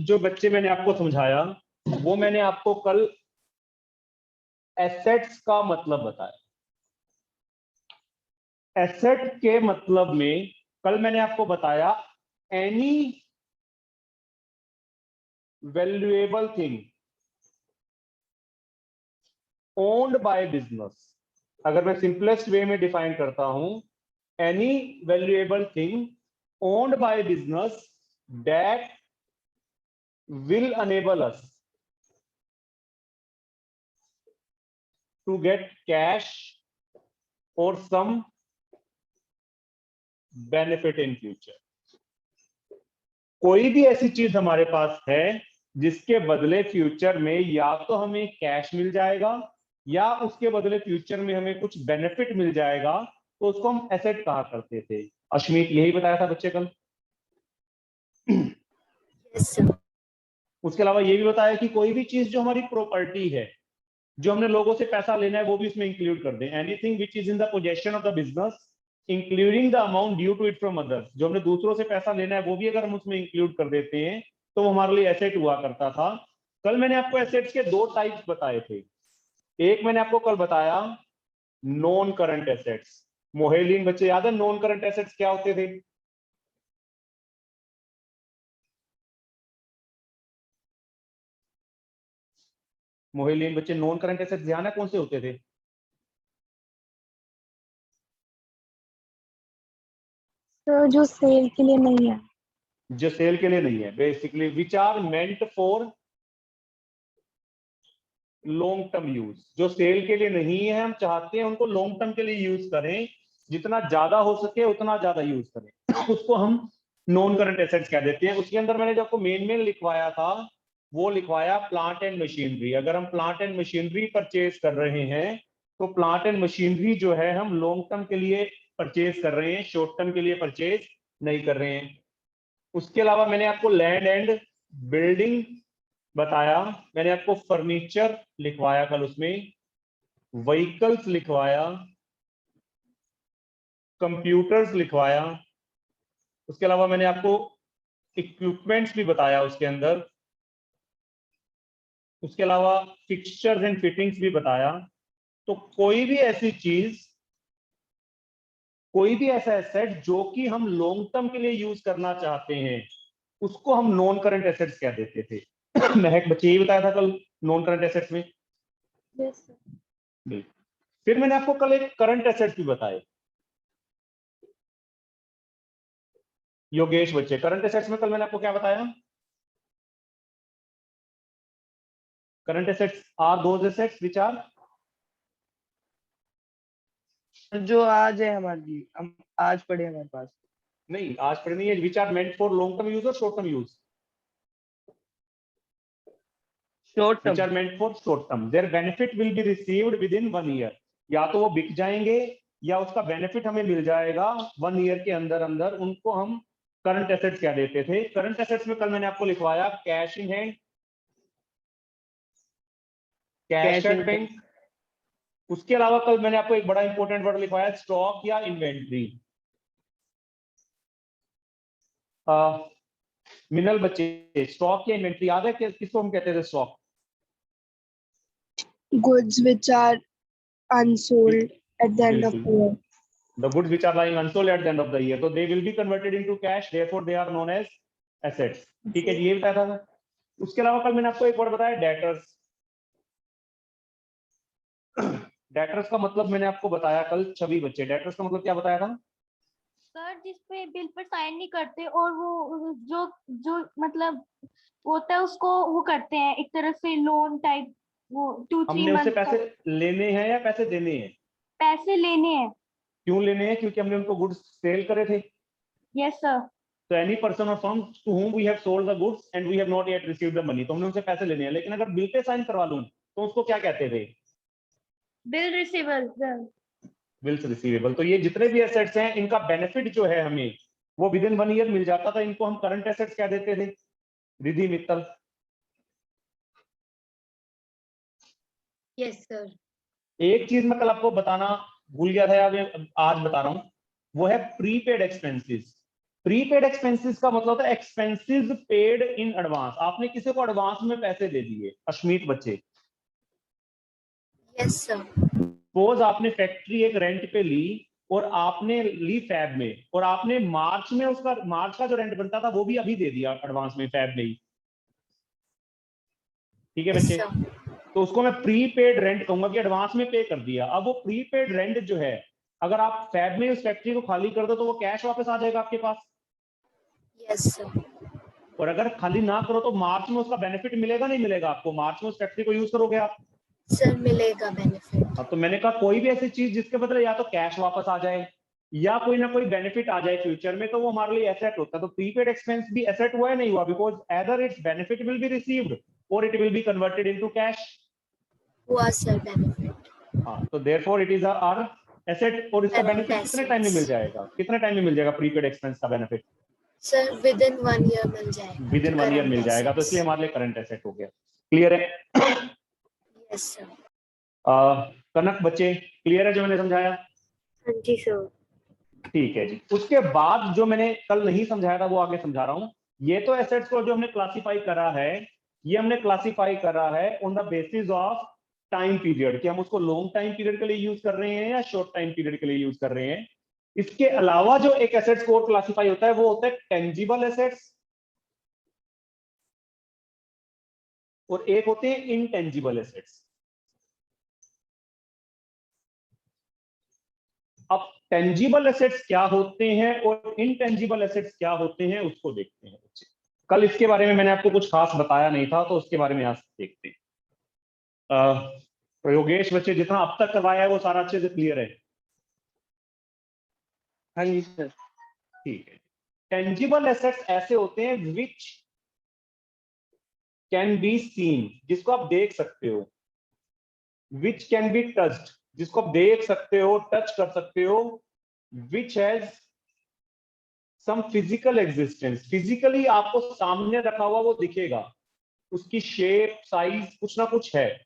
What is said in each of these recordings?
जो बच्चे मैंने आपको समझाया वो मैंने आपको कल एसेट्स का मतलब बताया। एसेट के मतलब में कल मैंने आपको बताया any valuable thing owned by business. अगर मैं सिंपलेस्ट वे में डिफाइन करता हूं, any valuable thing owned by business that will enable us to get cash or some benefit in future। कोई भी ऐसी चीज हमारे पास है जिसके बदले फ्यूचर में या तो हमें कैश मिल जाएगा या उसके बदले फ्यूचर में हमें कुछ बेनिफिट मिल जाएगा, तो उसको हम एसेट कहा करते थे। अश्मीत यही बताया था बच्चे कल। yes, उसके अलावा ये भी बताया कि कोई भी चीज जो हमारी प्रॉपर्टी है, जो हमने लोगों से पैसा लेना है, वो भी इसमें इंक्लूड कर दें। Anything which is in the possession of the business including the amount due to it from others. जो हमने दूसरों से पैसा लेना है वो भी अगर हम उसमें इंक्लूड कर देते हैं तो वो हमारे लिए एसेट हुआ करता था। कल मैंने आपको एसेट्स के दो टाइप्स बताए थे। एक मैंने आपको कल बताया नॉन करंट एसेट्स। मोहेलीन बच्चे याद है नॉन करंट एसेट्स क्या होते थे? मोहेलीन बच्चे नॉन करंट एसेट्स ध्यान है कौन से होते थे? तो जो सेल के लिए नहीं है, जो सेल के लिए नहीं है, basically which are meant for long term use. जो सेल के लिए नहीं है, हम चाहते हैं उनको लॉन्ग टर्म के लिए यूज करें, जितना ज्यादा हो सके उतना ज्यादा यूज करें, उसको हम नॉन करंट एसेट्स कह देते हैं। उसके अंदर मैंने जो आपको मेन लिखवाया था वो लिखवाया प्लांट एंड मशीनरी। अगर हम प्लांट एंड मशीनरी परचेज कर रहे हैं तो प्लांट एंड मशीनरी जो है हम लॉन्ग टर्म के लिए परचेज कर रहे हैं, शॉर्ट टर्म के लिए परचेज नहीं कर रहे हैं। उसके अलावा मैंने आपको लैंड एंड बिल्डिंग बताया, मैंने आपको फर्नीचर लिखवाया कल, उसमें व्हीकल्स लिखवाया, कंप्यूटर्स लिखवाया। उसके अलावा मैंने आपको इक्विपमेंट्स भी बताया उसके अंदर। उसके अलावा फिक्सचर्स एंड फिटिंग्स भी बताया। तो कोई भी ऐसी चीज, कोई भी ऐसा एसेट जो कि हम लॉन्ग टर्म के लिए यूज करना चाहते हैं, उसको हम नॉन करंट एसेट्स कह देते थे। महक बच्चे यही बताया था कल नॉन करंट एसेट्स में। yes, फिर मैंने आपको कल एक करंट एसेट्स भी बताए। योगेश बच्चे करंट एसेट्स में कल मैंने आपको क्या बताया? Current assets are those assets which are, जो आज है हमारी, हम आज पढ़े हमारे पास। नहीं आज पढ़े नहीं है, which are meant for long term use और short term use. Short which are term, meant for short term, their benefit will be received within 1 year. या तो वो बिक जाएंगे या उसका बेनिफिट हमें मिल जाएगा 1 ईयर के अंदर अंदर, उनको हम करंट एसेट्स क्या देते थे। करंट एसेट्स में कल मैंने आपको लिखवाया cash in hand, cash cash at in, bank. उसके अलावा कल मैंने आपको एक बड़ा इंपॉर्टेंट वर्ड लिखवाया स्टॉक या इन्वेंट्री। मिनल बच्चे स्टॉक या इन्वेंट्री याद है किसको हम कहते थे? Stock goods which are unsold at the end of the year. The goods which are lying unsold at the end of the year, so they will be converted into cash, therefore they are known as assets। ठीक है जी, ये बताया था। उसके अलावा कल मैंने आपको एक वर्ड बताया डेटर्स। डेटर्स का मतलब मैंने आपको बताया कल, छवि बच्चे डेटर्स का मतलब क्या बताया था? सर जिसपे बिल पर साइन नहीं करते और वो जो जो मतलब होता है उसको वो करते हैं एक तरह से लोन टाइप, वो 2-3 हमने उससे मंथ पैसे लेने हैं या पैसे देने हैं? पैसे लेने हैं। क्यों लेने हैं? क्योंकि हमने उनको गुड्स सेल करे थे। Yes sir. तो any person or firm to whom we have sold the goods and we have not yet received the money, तो हमने उनसे पैसे लेने हैं। लेकिन अगर बिल पे साइन करवा लूं तो उसको क्या कहते थे? Bill receivable. Bills receivable. तो ये जितने भी एसेट्स हैं इनका बेनिफिट जो है हमें वो विद इन 1 ईयर मिल जाता था, इनको हम करंट एसेट्स कह देते थे। रिधि मित्तल। Yes sir. एक चीज मैं कल आपको बताना भूल गया था, या मैं आज बता रहा हूं, वो है प्रीपेड एक्सपेंसेस। प्रीपेड एक्सपेंसेस का मतलब होता है एक्सपेंसेस पेड इन एडवांस। आपने किसी को एडवांस में पैसे दे दिए, अश्मीत बच्चे, Yes, sir. सपोज आपने फैक्ट्री एक रेंट पे ली और आपने ली फैब में, और आपने मार्च में उसका, मार्च का जो रेंट बनता था वो भी अभी दे दिया एडवांस में फैब में ही, ठीक है Yes, बच्चे? sir. तो उसको मैं प्रीपेड रेंट कहूंगा कि एडवांस में पे कर दिया। अब वो प्रीपेड रेंट जो है, अगर आप फैब में उस फैक्ट्री को खाली कर दो तो वो कैश वापस आ जाएगा आपके पास, Yes, sir. और अगर खाली ना करो तो मार्च में उसका बेनिफिट मिलेगा नहीं मिलेगा आपको? मार्च में उस फैक्ट्री को यूज करोगे आप। Sir, मिलेगा benefit. अब तो मैंने कहा कोई भी ऐसी चीज जिसके बदले या तो कैश वापस आ जाए या कोई ना कोई बेनिफिट आ जाए फ्यूचर में, तो वो हमारे लिए एसेट होता है। तो प्रीपेड एक्सपेंस भी एसेट हुआ है नहीं हुआ? Because either its benefit will be received और it will be converted into cash. हुआ sir benefit. हाँ, तो therefore it is our asset. और इसका Current बेनिफिट कितने टाइम में मिल assets. जाएगा? कितने टाइम में मिल जाएगा प्रीपेड एक्सपेंस का बेनिफिट? Sir, within 1 year मिल जाएगा. विद इन 1 ईयर Current मिल जाएगा, तो assets. इसलिए हमारे लिए करंट एसेट हो गया। क्लियर है? Yes, sir. कनक बच्चे, क्लियर है जो मैंने समझाया? हाँ जी sir. ठीक है जी। उसके बाद जो मैंने कल नहीं समझाया था वो आगे समझा रहा हूं। ये तो एसेट्स को जो हमने क्लासिफाई करा है, ये हमने क्लासिफाई करा है on the basis of time period, कि हम उसको लॉन्ग टाइम पीरियड के लिए यूज कर रहे हैं या शॉर्ट टाइम पीरियड के लिए यूज कर रहे हैं। इसके अलावा जो एक एसेट्स को क्लासिफाई होता है वो होता है टेंजिबल एसेट्स, और एक होते हैं इनटेंजिबल एसेट्स। अब टेंजिबल एसेट्स क्या होते हैं और इनटेंजिबल एसेट्स क्या होते हैं उसको देखते हैं बच्चे। कल इसके बारे में मैंने आपको कुछ खास बताया नहीं था, तो उसके बारे में आज देखते हैं। योगेश बच्चे, जितना अब तक करवाया है वो सारा अच्छे से क्लियर है? हाँ जी सर। ठीक है। टेंजिबल एसेट्स ऐसे होते हैं विच कैन बी सीन, जिसको आप देख सकते हो। विच कैन बी टच्ड, जिसको आप देख सकते हो, टच कर सकते हो। Which has some physical existence, physically आपको सामने रखा हुआ वो दिखेगा, उसकी शेप साइज कुछ ना कुछ है,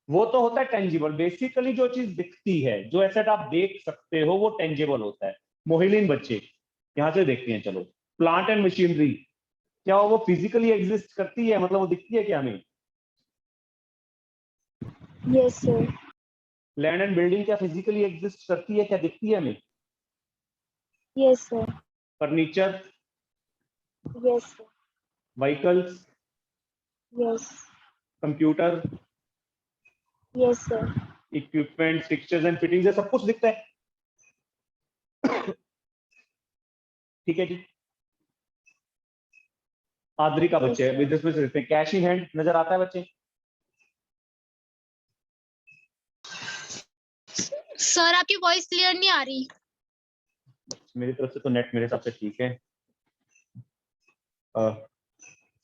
वो तो होता है टेंजिबल। बेसिकली जो चीज दिखती है, जो एसेट आप देख सकते हो, वो टेंजिबल होता है। मोहिलीन बच्चे यहां से देखते हैं, चलो। प्लांट एंड मशीनरी, क्या वो फिजिकली एग्जिस्ट करती है? मतलब वो दिखती है क्या हमें? Yes, sir. Land and building क्या फिजिकली एग्जिस्ट करती है? क्या दिखती है हमें? Yes, sir. Furniture, Yes, sir. Vehicles, Yes. Computer, Yes, sir. Equipment, fixtures and fittings, ये सब कुछ दिखता है। ठीक है जी। आदरी का बच्चे Yes, sir. बिजनेस में देखते हैं, कैश इन हैंड नजर आता है बच्चे? सर आपकी वॉइस क्लियर नहीं आ रही। मेरी तरफ से तो नेट मेरे हिसाब से ठीक है।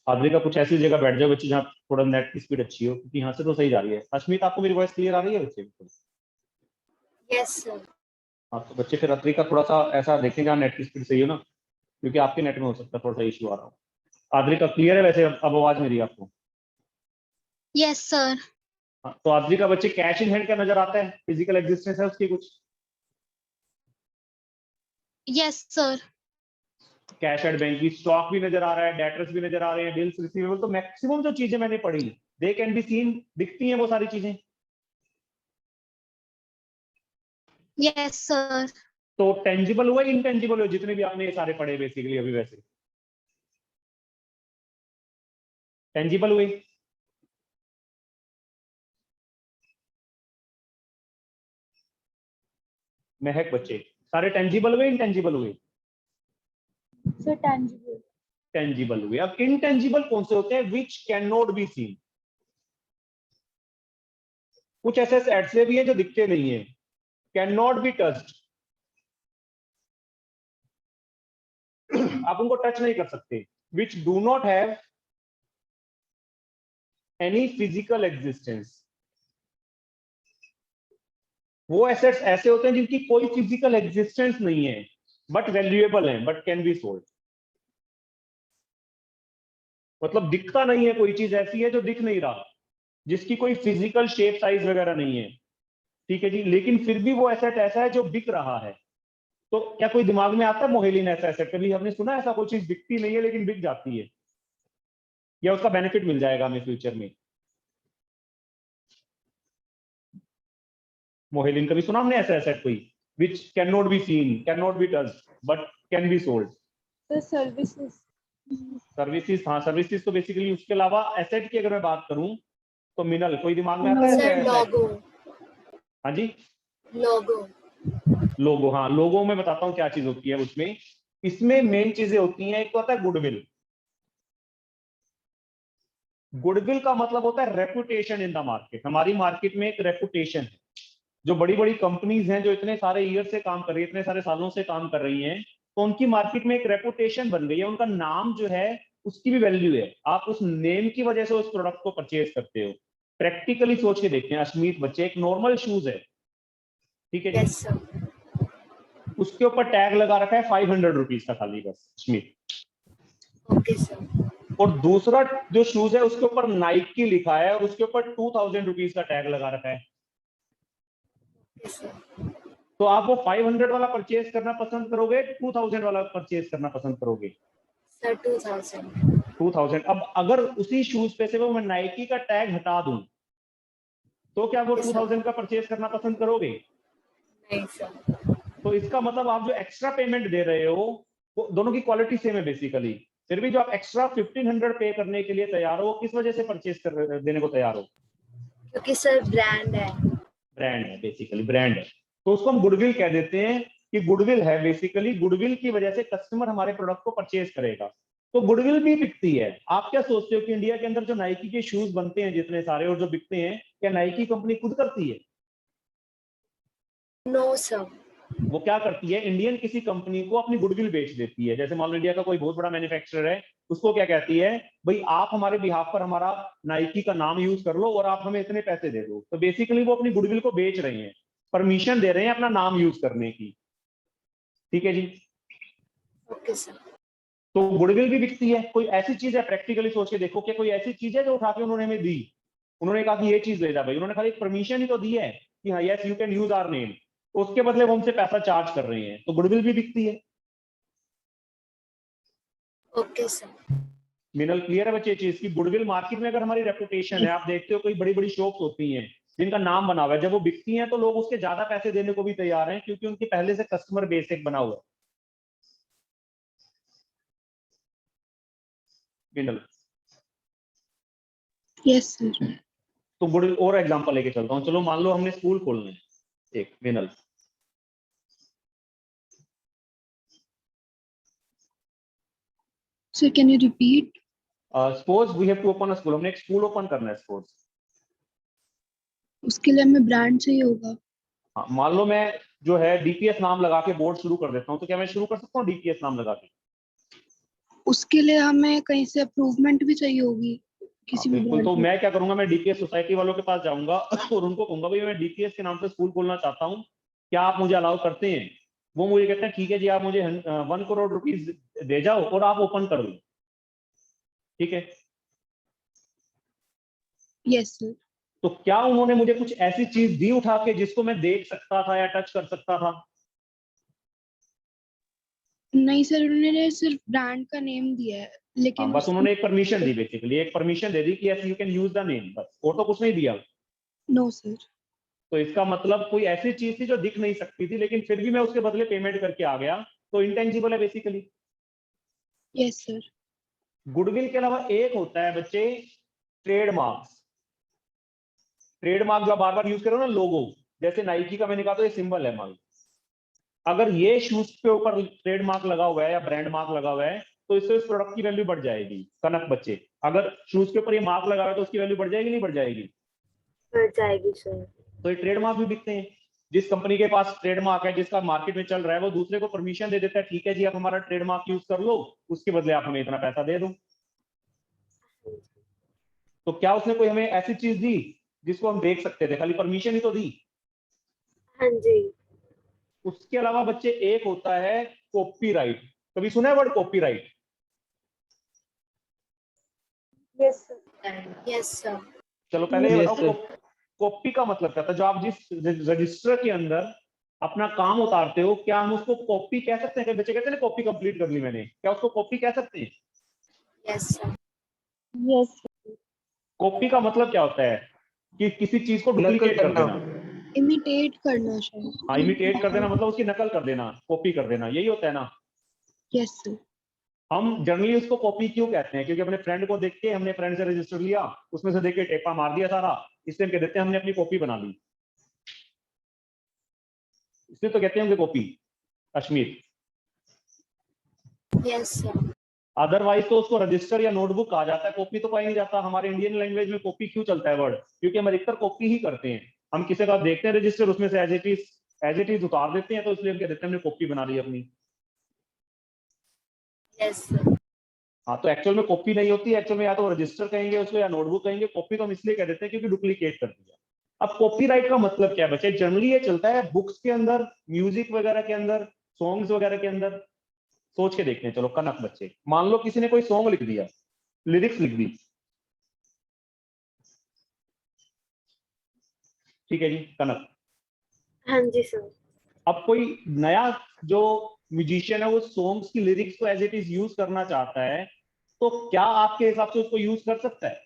आदरी का कुछ ऐसी जगह बैठ जाओ बच्चे जहाँ थोड़ा नेट की स्पीड अच्छी हो, क्योंकि यहाँ से तो सही जा रही है। अश्मित, आपको मेरी वॉइस क्लियर आ रही है बच्चे? Yes, sir. हाँ, तो बच्चे फिर आदरी का थोड़ा सा ऐसा देखें जहाँ नेट की स्पीड सही हो ना, क्योंकि आपके नेट में हो सकता है थोड़ा सा इशू आ रहा हो। आदरी का क्लियर है वैसे? अब आवाज मेरी आपको? Yes sir. हाँ, तो आदरी का बच्चे कैश इन हैंड क्या नजर आता है? फिजिकल एग्जिस्टेंस है उसकी कुछ? Yes sir. Cash at bank की स्टॉक भी नजर आ रहा है, डेटर्स भी नजर आ रहे हैं, बिल्स रिसीवेबल, तो मैक्सिमम जो चीजें मैंने पढ़ी दे कैन बी सीन, दिखती हैं वो सारी चीजें। Yes sir. तो टेंजिबल हुआ, इनटेंजिबल हुआ, जितने भी आपने ये सारे पढ़े बेसिकली अभी, वैसे टेंजिबल हुए। महक बच्चे, सारे टेंजिबल हुए, इनटेंजिबल हुए? So tangible. टेंजिबल हुए। अब इनटेंजिबल कौन से होते हैं? Which can not be seen. कुछ ऐसे ऐसे भी हैं जो दिखते नहीं है, कैन नॉट बी टच्ड, आप उनको टच नहीं कर सकते। Which do not have any physical existence, वो एसेट्स ऐसे होते हैं जिनकी कोई फिजिकल एग्जिस्टेंस नहीं है, बट वैल्यूएबल है, बट कैन बी सोल्ड। मतलब दिखता नहीं है, कोई चीज ऐसी है जो दिख नहीं रहा, जिसकी कोई फिजिकल शेप साइज वगैरह नहीं है, ठीक है जी, लेकिन फिर भी वो एसेट ऐसा है जो बिक रहा है। तो क्या कोई दिमाग में आता है मोहेलिन ऐसा एसेट? कभी हमने सुना ऐसा कोई चीज बिकती नहीं है लेकिन बिक जाती है, या उसका बेनिफिट मिल जाएगा हमें फ्यूचर में? मोहेलिन कभी सुना हमने ऐसा एसेट कोई which cannot be seen, cannot be touched, but can be sold? The services. Services, हाँ सर्विसेज तो बेसिकली, उसके अलावा एसेट की अगर मैं बात करूं तो मिनल कोई दिमाग में आता है Sir, ऐसा asset? logo. हाँ जी, Logo. लोगो, हाँ लोगो में बताता हूँ क्या चीज होती है उसमें। इसमें मेन चीजें होती हैं, एक तो आता है गुडविल। गुडविल का मतलब होता है रेपुटेशन इन द मार्केट। हमारी मार्केट में एक रेपुटेशन है। जो बड़ी बड़ी कंपनीज हैं जो इतने सारे ईयर से काम कर रही है, इतने सारे सालों से काम कर रही हैं, तो उनकी मार्केट में एक रेपुटेशन बन गई है, उनका नाम जो है उसकी भी वैल्यू है। आप उस नेम की वजह से उस प्रोडक्ट को परचेज करते हो। प्रैक्टिकली सोच के देखते हैं, अश्मीत बच्चे, एक नॉर्मल शूज है, ठीक है जी, Yes, sir. उसके ऊपर टैग लगा रखा है 500 रुपीज का खाली, बस अश्मीत। Okay, sir. और दूसरा जो शूज है उसके ऊपर नाइकी लिखा है और उसके ऊपर 2000 रुपीज का टैग लगा रखा है। Yes, sir. तो आप वो 500 वाला परचेज करना पसंद करोगे, 2000 वाला परचेज करना पसंद करोगे? Sir, 2000. 2000। अब अगर उसी शूज पे से वो मैं नाइकी का टैग हटा दूं तो क्या वो Yes, sir. 2000 का परचेज करना पसंद करोगे? नहीं, sir. तो इसका मतलब आप जो एक्स्ट्रा पेमेंट दे रहे हो वो दोनों की क्वालिटी सेम है बेसिकली, फिर भी जो आप एक्स्ट्रा 1500 पे करने के लिए तैयार हो, किस वजह से परचेज कर देने को तैयार हो? क्योंकि सर ब्रांड है. ब्रांड है, बेसिकली ब्रांड है। तो उसको हम गुडविल कह देते हैं कि गुडविल है, बेसिकली गुडविल की वजह से कस्टमर हमारे प्रोडक्ट को परचेज करेगा। तो गुडविल भी बिकती है। आप क्या सोचते हो कि इंडिया के अंदर जो नाइकी के शूज बनते हैं जितने सारे और जो बिकते हैं, क्या नाइकी कंपनी खुद करती है? No sir. वो क्या करती है, इंडियन किसी कंपनी को अपनी गुडविल बेच देती है। जैसे मान लो इंडिया का कोई बहुत बड़ा मैन्युफैक्चरर है, उसको क्या कहती है, भाई आप हमारे बिहाफ पर हमारा नाइकी का नाम यूज कर लो और आप हमें इतने पैसे दे दो। तो बेसिकली वो अपनी गुडविल को बेच रहे हैं, परमिशन दे रहे हैं अपना नाम यूज करने की, ठीक है जी। Okay sir. तो गुडविल भी बिकती है। कोई ऐसी चीज है, प्रैक्टिकली सोच के देखो, क्या कोई ऐसी चीज है जो उठा के उन्होंने हमें दी? उन्होंने कहा कि ये चीज ले जा भाई, उन्होंने खाली परमिशन ही तो दी है कि हाँ yes you can use our name, उसके बदले वो हमसे पैसा चार्ज कर रहे हैं। तो गुडविल भी बिकती है। Okay sir. मिनल क्लियर है बच्चे चीज की? गुडविल मार्केट में अगर हमारी रेपुटेशन है, आप देखते हो कोई बड़ी बड़ी शॉप्स होती हैं जिनका नाम बना हुआ है, जब वो बिकती हैं तो लोग उसके ज्यादा पैसे देने को भी तैयार हैं क्योंकि उनकी पहले से कस्टमर बेस एक बना हुआ है। मिनल, Yes, sir. तो गुडविल और एग्जांपल लेके चलता हूँ। चलो मान लो हमने स्कूल खोलना है एक, मिनल, So can you repeat? Suppose we have to open a school, हमने एक स्कूल ओपन करना है सपोज। उसके लिए हमें ब्रांड चाहिए होगा। हाँ, मान लो मैं जो है डीपीएस नाम लगा के बोर्ड शुरू कर देता हूँ, तो क्या मैं शुरू कर सकता हूँ डीपीएस नाम लगा के? उसके लिए हमें कहीं से अप्रूवमेंट भी चाहिए होगी किसी भी बिल्कुल। brand तो की। मैं क्या करूंगा, मैं डीपीएस सोसाइटी वालों के पास जाऊंगा और उनको कहूंगा भाई मैं डीपीएस के नाम से स्कूल खोलना चाहता हूँ, क्या आप मुझे अलाउ करते हैं? वो मुझे कहते हैं ठीक है जी, आप मुझे 1 करोड़ रुपीज दे जाओ और आप ओपन कर लो, ठीक है। Yes, sir. तो क्या उन्होंने मुझे कुछ ऐसी चीज दी उठा के जिसको मैं देख सकता था या टच कर सकता था? नहीं सर, उन्होंने सिर्फ ब्रांड का नेम दिया है, हाँ, लेकिन बस उन्होंने एक परमिशन दी, बेसिकली एक परमिशन दे दी कि yes you can use the name, बस, और तो कुछ नहीं दिया। No sir. तो इसका मतलब कोई ऐसी चीज थी जो दिख नहीं सकती थी लेकिन फिर भी मैं उसके बदले पेमेंट करके आ गया, तो इंटेंजिबल है बेसिकली। Yes sir. गुडविल के अलावा एक होता है बच्चे ट्रेडमार्क्स। ट्रेडमार्क जो बार बार यूज करो ना, लोगो, जैसे नाइकी का मैंने कहा तो ये सिंबल है मान, अगर ये शूज के ऊपर ट्रेडमार्क लगा हुआ है या ब्रांड मार्क लगा हुआ है तो इससे उस प्रोडक्ट की वैल्यू बढ़ जाएगी। कनक बच्चे, अगर शूज के ऊपर ये मार्क लगा हुआ है तो उसकी वैल्यू बढ़ जाएगी नहीं बढ़ जाएगी? बढ़ जाएगी सर. तो ये ट्रेडमार्क भी बिकते हैं। जिस कंपनी के पास ट्रेडमार्क है, जिसका मार्केट में चल रहा है, वो दूसरे को परमिशन दे देता है, ठीक है जी आप हमारा ट्रेडमार्क यूज कर लो, उसके बदले आप हमें इतना पैसा दे दो। तो क्या उसने कोई हमें ऐसी चीज दी जिसको हम देख सकते थे? खाली परमिशन ही तो दी। हाँ जी. उसके अलावा बच्चे एक होता है कॉपीराइट। कभी सुना है word copyright? Yes sir. Yes sir. चलो पहले ये Yes, बताओ sir. कॉपी का मतलब क्या था? जो आप जिस रजिस्टर के अंदर अपना काम उतारते हो, क्या हम उसको कॉपी कह सकते हैं? कि बच्चे कहते हैं कॉपी कंप्लीट कर ली मैंने, क्या उसको कॉपी कह सकते हैं? Yes, sir. Yes. कॉपी का मतलब क्या होता है? कि किसी चीज को नकल डुप्लीकेट कर करना। देना। Imitate करना शायद. हाँ, इमिटेट कर देना मतलब उसकी नकल कर देना, कॉपी कर देना, यही होता है ना। Yes, sir. हम जनरली उसको कॉपी क्यों कहते हैं? क्योंकि अपने फ्रेंड को देख के हमने फ्रेंड से रजिस्टर लिया, उसमें से देख के टेपा मार दिया सारा, इसलिए हम कह देते हैं हमने अपनी कॉपी बना ली, इसलिए तो कहते हैं copy. Ashmeet, Yes, sir. Otherwise तो उसको रजिस्टर या नोटबुक कहा जाता है, कॉपी तो कहा नहीं जाता। हमारे इंडियन लैंग्वेज में कॉपी क्यों चलता है वर्ड? क्योंकि हम अधिकतर कॉपी ही करते हैं। हम किसी का देखते हैं रजिस्टर, उसमें से एज इट इज उतार देते हैं, तो इसलिए हम कह देते हैं हमने कॉपी बना ली अपनी। Yes, sir. हाँ, तो एक्चुअल में कॉपी नहीं होती, एक्चुअल में या तो रजिस्टर कहेंगे उसको या नोटबुक कहेंगे। कॉपी तो हम इसलिए कह देते हैं क्योंकि डुप्लीकेट कर दिया। अब कॉपीराइट का मतलब क्या है बच्चे? जनरली ये चलता है बुक्स के अंदर, म्यूजिक वगैरह के अंदर, सॉन्ग्स वगैरह के अंदर। सोच के देखते हैं, चलो कनक बच्चे, मान लो किसी ने कोई सॉन्ग लिख दिया, लिरिक्स लिख दी, ठीक है जी कनक। हाँ जी सर। अब कोई नया जो म्यूजिशियन है वो सॉन्ग्स की लिरिक्स को एज इट इज यूज करना चाहता है, तो क्या आपके हिसाब से उसको यूज कर सकता है?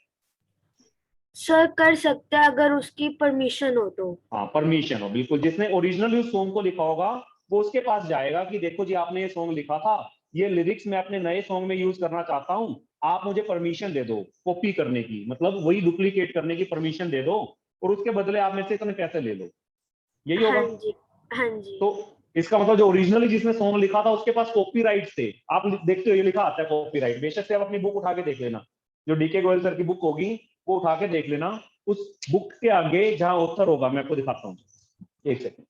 सर कर सकते हैं अगर उसकी परमिशन हो तो। हाँ, परमिशन हो, बिल्कुल। जिसने ओरिजिनल उस सॉन्ग को लिखा होगा वो उसके पास जाएगा कि देखो जी आपने ये सॉन्ग लिखा था, ये लिरिक्स मैं अपने नए सॉन्ग में यूज करना चाहता हूँ, आप मुझे परमिशन दे दो कॉपी करने की, मतलब वही डुप्लीकेट करने की परमिशन दे दो, और उसके बदले आप मेरे से इतने पैसे ले लो, यही हाँ होगा। जी। हाँ जी। तो इसका मतलब जो ओरिजिनली जिसने सॉन्ग लिखा था उसके पास कॉपीराइट थे। आप देखते हो ये लिखा आता है कॉपीराइट, बेशक से आप अपनी बुक उठा के देख लेना, जो डीके गोयल सर की बुक होगी वो उठा के देख लेना, उस बुक के आगे जहां ऑथर होगा, मैं आपको दिखाता हूँ, एक सेकंड।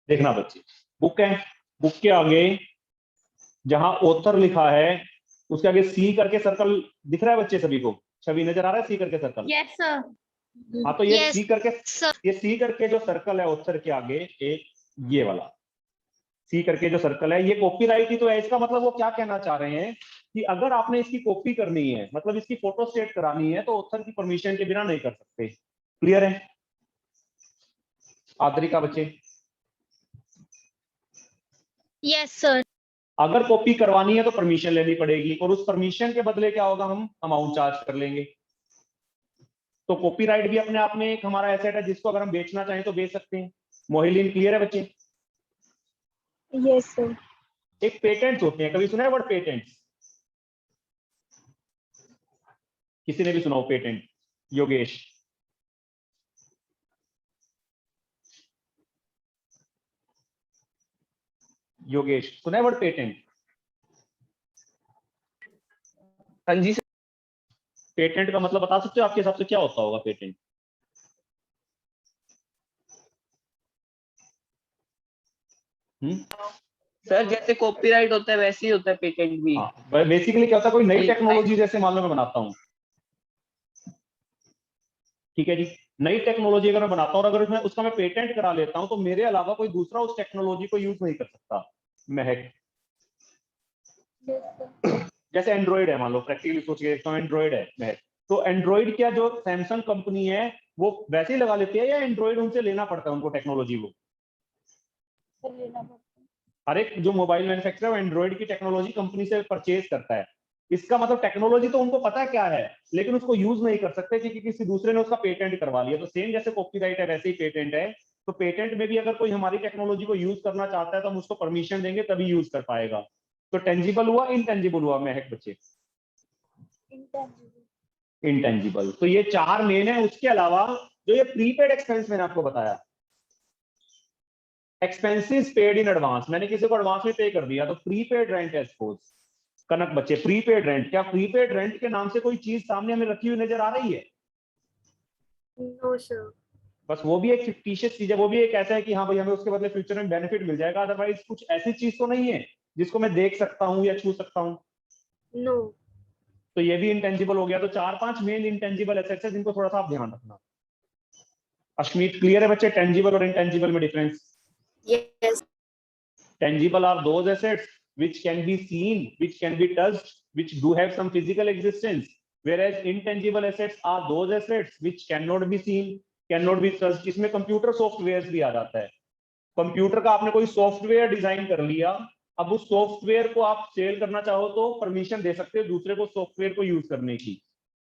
देखना बच्चे, बुक है, बुक के आगे जहां ऑथर लिखा है उसके आगे सी करके सर्कल दिख रहा है बच्चे सभी को? छवि नजर आ रहा है सी करके सर्कल? Yes sir. हाँ, तो ये Yes, सी करके जो सर्कल है ऑथर के आगे, एक ये वाला सी करके जो सर्कल है, ये कॉपीराइट ही तो है। इसका मतलब वो क्या कहना चाह रहे हैं कि अगर आपने इसकी कॉपी करनी है, मतलब इसकी फोटो स्टेट करानी है, तो ऑथर की परमिशन के बिना नहीं कर सकते। क्लियर है आदरिका बच्चे? yes sir. अगर कॉपी करवानी है तो परमिशन लेनी पड़ेगी, और उस परमिशन के बदले क्या होगा, हम अमाउंट चार्ज कर लेंगे। तो कॉपीराइट भी अपने आप में एक हमारा एसेट है जिसको अगर हम बेचना चाहें तो बेच सकते हैं। मोहिलीन क्लियर है बच्चे? Yes, sir. एक पेटेंट्स होते हैं, कभी सुना है वर्ड पेटेंट्स? किसी ने भी सुना हो पेटेंट? योगेश? योगेश सुना है वर्ड पेटेंट? हाँ जी सर। पेटेंट का मतलब बता सकते हो आपके हिसाब से क्या होता होगा पेटेंट? सर जैसे कॉपीराइट होता है वैसे ही होता है पेटेंट भी। हाँ, बेसिकली क्या होता है, कोई नई एक- टेक्नोलॉजी जैसे मान लो मैं बनाता हूँ, ठीक है जी, नई टेक्नोलॉजी अगर मैं बनाता हूँ और अगर उसमें उसका मैं पेटेंट करा लेता हूँ, तो मेरे अलावा कोई दूसरा उस टेक्नोलॉजी को यूज नहीं कर सकता। महक, Yes, sir. जैसे एंड्रॉइड है, मान लो प्रैक्टिकली सोच के देखता हूँ, एंड्रॉइड है महक, तो एंड्रॉइड क्या जो सैमसंग कंपनी है वो वैसे ही लगा लेती है, या एंड्रॉइड उनसे लेना पड़ता है उनको टेक्नोलॉजी को? लेना पड़ता है। हर एक जो मोबाइल मैन्युफैक्चरर है एंड्रॉइड की टेक्नोलॉजी कंपनी से परचेज करता है। इसका मतलब टेक्नोलॉजी तो उनको पता है क्या है, लेकिन उसको यूज नहीं कर सकते क्योंकि किसी दूसरे ने उसका पेटेंट करवा लिया। तो सेम जैसे कॉपीराइट है वैसे ही पेटेंट है। तो पेटेंट में भी अगर कोई हमारी टेक्नोलॉजी को यूज करना चाहता है तो हम उसको परमिशन देंगे तभी यूज कर पाएगा। तो टेंजिबल हुआ इनटेंजिबल हुआ महक बच्चे? Intangible. इनटेंजिबल। तो ये चार मेन है। उसके अलावा जो ये प्रीपेड एक्सपेंस मैंने आपको बताया, एक्सपेंसेस पेड इन एडवांस, मैंने किसी को एडवांस में पे कर दिया, तो प्रीपेड रेंट है सपोज। कनक बच्चे, प्रीपेड रेंट, क्या प्रीपेड रेंट के नाम से कोई चीज सामने हमें रखी हुई नजर आ रही है? No sir. बस वो भी एक फिक्टिशियस चीज है, वो भी एक ऐसा है कि हाँ भाई हमें उसके बदले फ्यूचर में बेनिफिट मिल जाएगा, अदरवाइज कुछ ऐसी चीज तो नहीं है जिसको मैं देख सकता हूँ या छू सकता हूँ। No. तो ये भी इंटेंजिबल हो गया। तो चार पांच मेन इंटेंजिबल एसेट्स है जिनको थोड़ा सा आप ध्यान रखना। अश्मीत क्लियर है बच्चे टेंजिबल और इंटेंजिबल में difference? Yes. Tangible are those assets which can be seen, which can be touched, which do have some physical existence, whereas intangible assets are those assets which cannot be seen, cannot be touched. इसमें computer software भी आ जाता है। Computer का आपने कोई software design कर लिया, अब उस सॉफ्टवेयर को आप सेल करना चाहो तो परमिशन दे सकते हो दूसरे को सॉफ्टवेयर को यूज करने की।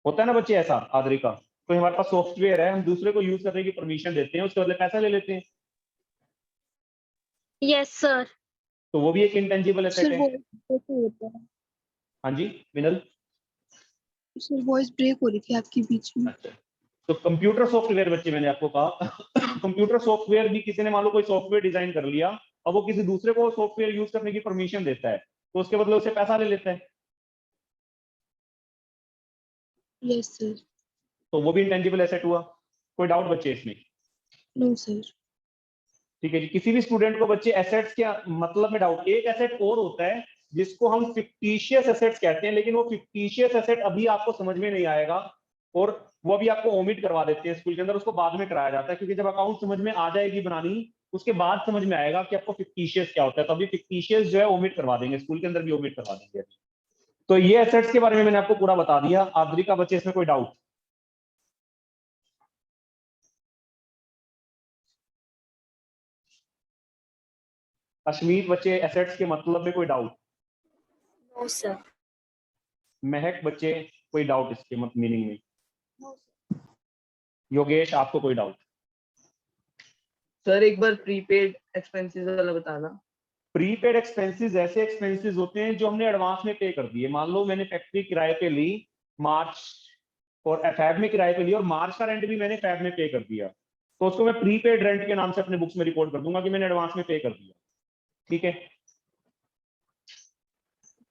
होता है ना बच्चे ऐसा आदरिका, तो हमारे पास सॉफ्टवेयर है, हम दूसरे को यूज करने की परमिशन देते हैं, उसके बदले पैसा ले लेते हैं, यस सर। तो वो भी एक इंटेंजिबल एसेट सर है। वॉइस ब्रेक होता है। हाँ जी विनल। सर वॉइस ब्रेक हो रही थी आपकी बीच में। अच्छा, तो कंप्यूटर सॉफ्टवेयर बच्चे मैंने आपको कहा कंप्यूटर सॉफ्टवेयर भी किसी ने मान लो कोई सॉफ्टवेयर डिजाइन कर लिया और वो किसी दूसरे को सॉफ्टवेयर यूज करने की परमिशन देता है, तो उसके बदले उसे पैसा ले लेता है, यस सर। तो वो भी इंटेंजिबल एसेट हुआ। कोई डाउट बच्चे इसमें? No sir. ठीक है जी। किसी भी स्टूडेंट को बच्चे एसेट्स के मतलब में डाउट, एक एसेट और होता है जिसको हम फिक्टिशियस एसेट्स कहते हैं, लेकिन वो फिक्टिशियस एसेट अभी आपको समझ में नहीं आएगा और वो अभी आपको ओमिट करवा देते हैं स्कूल के अंदर, उसको बाद में कराया जाता है, क्योंकि जब अकाउंट समझ में आ जाएगी बनानी उसके बाद समझ में आएगा कि आपको फिक्टिशियस क्या होता है, तो अभी फिक्टिशियस जो है ओमिट करवा देंगे, स्कूल के अंदर भी ओमिट करवा देंगे। तो ये एसेट्स के बारे में मैंने आपको पूरा बता दिया। आद्रिका बच्चे इसमें कोई डाउट? अश्मीत बच्चे एसेट्स के मतलब में कोई डाउट? No sir. महक बच्चे कोई डाउट इसके मतलब मीनिंग में? योगेश आपको कोई डाउट? सर एक बार प्रीपेड एक्सपेंसेस वाला बताना। प्रीपेड एक्सपेंसेस ऐसे एक्सपेंसेस होते हैं जो हमने एडवांस में पे कर दिए। मान लो मैंने फैक्ट्री किराए पे ली मार्च और फैब में किराए पे ली और मार्च का रेंट भी मैंने फैब में पे कर दिया, तो उसको मैं प्रीपेड रेंट के नाम से अपने बुक्स में रिकॉर्ड कर दूंगा कि मैंने एडवांस में पे कर दिया। ठीक है।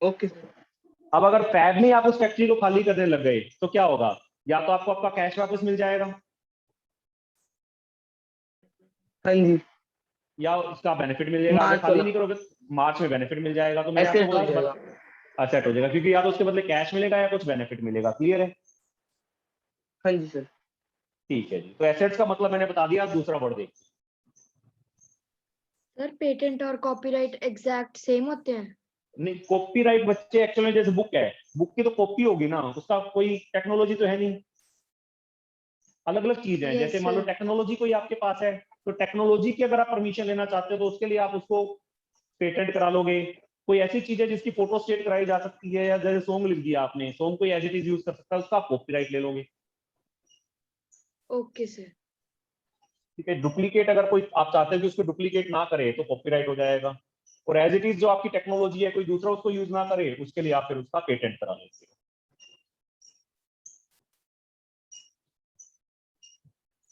Okay sir. अब अगर फैब में आप उस फैक्ट्री को खाली करने लग गए तो क्या होगा? या तो आपको आपका कैश वापस मिल जाएगा हाँ जी। या उसका बेनिफिट मिल जाएगा। अगर खाली नहीं करोगे मार्च में बेनिफिट मिल जाएगा, तो मैंने ऐसे आपको हो जाएगा। बोला अच्छा हो जाएगा, क्योंकि या तो उसके बदले कैश मिलेगा या कुछ बेनिफिट मिलेगा। क्लियर है? हाँ जी सर। ठीक है जी। तो एसेट्स का मतलब मैंने बता दिया। दूसरा वर्ड देखिए। सर पेटेंट और कॉपीराइट एग्जैक्ट सेम होते हैं? नहीं, कॉपीराइट बच्चे एक्चुअली में जैसे बुक है, बुक की तो कॉपी होगी ना, उसका कोई टेक्नोलॉजी तो है नहीं, अलग अलग चीज है। Yes, जैसे मान लो sir. टेक्नोलॉजी कोई आपके पास है, तो टेक्नोलॉजी की अगर आप परमिशन लेना चाहते हो तो उसके लिए आप उसको पेटेंट करा लोगे। कोई ऐसी चीज है जिसकी फोटो स्टेट कराई जा सकती है, या जैसे सॉन्ग लिख दिया आपने, सॉन्ग कोई एज इट इज यूज कर सकता है, उसका आप कॉपीराइट ले लोगे। Okay sir. ठीक है। डुप्लीकेट अगर कोई आप चाहते हो कि उसको डुप्लीकेट ना करे तो कॉपीराइट हो जाएगा, और एज इट इज जो आपकी टेक्नोलॉजी है कोई दूसरा उसको यूज ना करे उसके लिए आप फिर उसका पेटेंट करा लेते हो।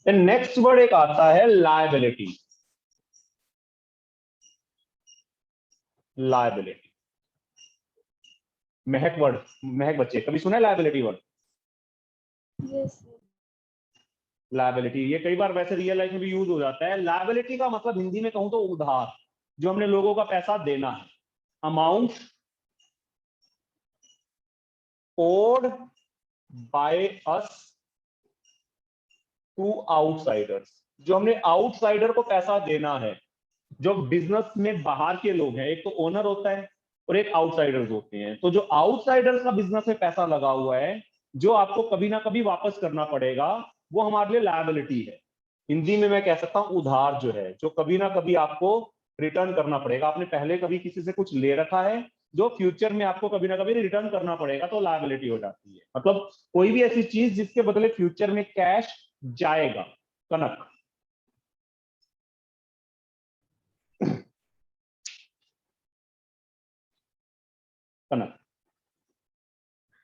नेक्स्ट वर्ड एक आता है लायबिलिटी। लायबिलिटी महक वर्ड, महक बच्चे कभी सुना है लायबिलिटी वर्ड? यस। लायबिलिटी ये कई बार वैसे रियल लाइफ में भी यूज हो जाता है। लायबिलिटी का मतलब हिंदी में कहूं तो उधार, जो हमने लोगों का पैसा देना है। Amount owed by us to outsiders, जो हमने आउटसाइडर को पैसा देना है। जो बिजनेस में बाहर के लोग हैं, एक तो ओनर होता है और एक आउटसाइडर्स होते हैं। तो जो आउटसाइडर्स का बिजनेस में पैसा लगा हुआ है, जो आपको कभी ना कभी वापस करना पड़ेगा, वो हमारे लिए लायबिलिटी है। हिंदी में मैं कह सकता हूं उधार जो है, जो कभी ना कभी आपको रिटर्न करना पड़ेगा। आपने पहले कभी किसी से कुछ ले रखा है जो फ्यूचर में आपको कभी ना कभी रिटर्न करना पड़ेगा, तो लायबिलिटी हो जाती है। मतलब कोई भी ऐसी चीज जिसके बदले फ्यूचर में कैश जाएगा। कनक कनक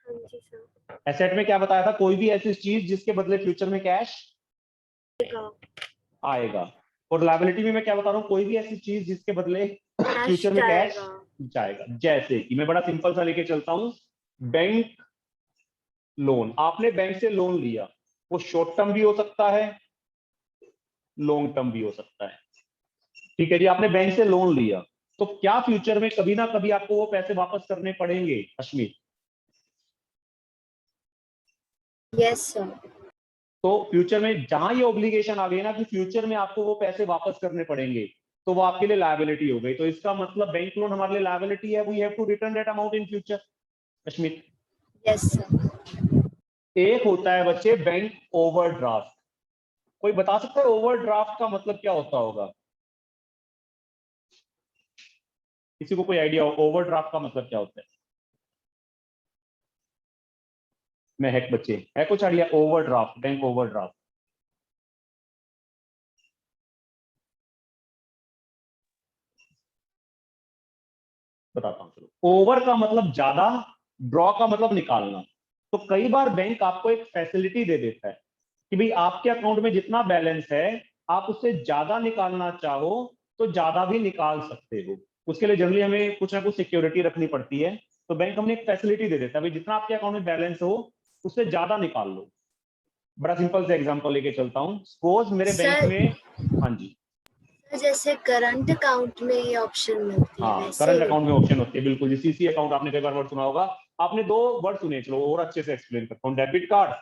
हाँ जी सर। एसेट में क्या बताया था? कोई भी ऐसी चीज जिसके बदले फ्यूचर में कैश आएगा। और लायबिलिटी में मैं क्या बता रहा हूं? कोई भी ऐसी चीज जिसके बदले फ्यूचर में कैश जाएगा। जैसे कि मैं बड़ा सिंपल सा लेके चलता हूं, बैंक लोन। आपने बैंक से लोन लिया, वो शॉर्ट टर्म भी हो सकता है, लॉन्ग टर्म भी हो सकता है। ठीक है जी। आपने बैंक से लोन लिया, तो क्या फ्यूचर में कभी ना कभी आपको वो पैसे वापस करने पड़ेंगे अश्मीत? Yes sir. तो फ्यूचर में जहां ये ऑब्लिगेशन आ गई ना कि फ्यूचर में आपको वो पैसे वापस करने पड़ेंगे, तो वो आपके लिए लायबिलिटी हो गई। तो इसका मतलब बैंक लोन हमारे लिए लायबिलिटी है, we have to return that amount in future. Ashmit, yes sir. एक होता है बच्चे बैंक ओवरड्राफ्ट। कोई बता सकता है ओवरड्राफ्ट का मतलब क्या होता होगा? किसी को कोई आइडिया हो ओवरड्राफ्ट का मतलब क्या होता है? महक बच्चे है कुछ आइडिया? Overdraft, bank overdraft. बताता हूं, चलो। ओवर का मतलब ज्यादा, ड्रॉ का मतलब निकालना। तो कई बार बैंक आपको एक फैसिलिटी दे देता है कि भाई आपके अकाउंट में जितना बैलेंस है आप उससे ज्यादा निकालना चाहो तो ज्यादा भी निकाल सकते हो। उसके लिए जनरली हमें कुछ ना कुछ सिक्योरिटी रखनी पड़ती है। तो बैंक हमें एक फैसिलिटी दे देता है, भाई जितना आपके अकाउंट में बैलेंस हो उससे ज्यादा निकाल लो। बड़ा सिंपल से एग्जांपल लेके चलता हूँ। सपोज मेरे बैंक सर, में, हाँ जी, जैसे करंट अकाउंट में ये ऑप्शन मिलती है हाँ वैसे करंट ही? अकाउंट में ऑप्शन होती है, बिल्कुल जी। सीसी अकाउंट आपने कई बार वर्ड सुना होगा। आपने दो वर्ड सुने, चलो और अच्छे से एक्सप्लेन करता हूँ। Debit card,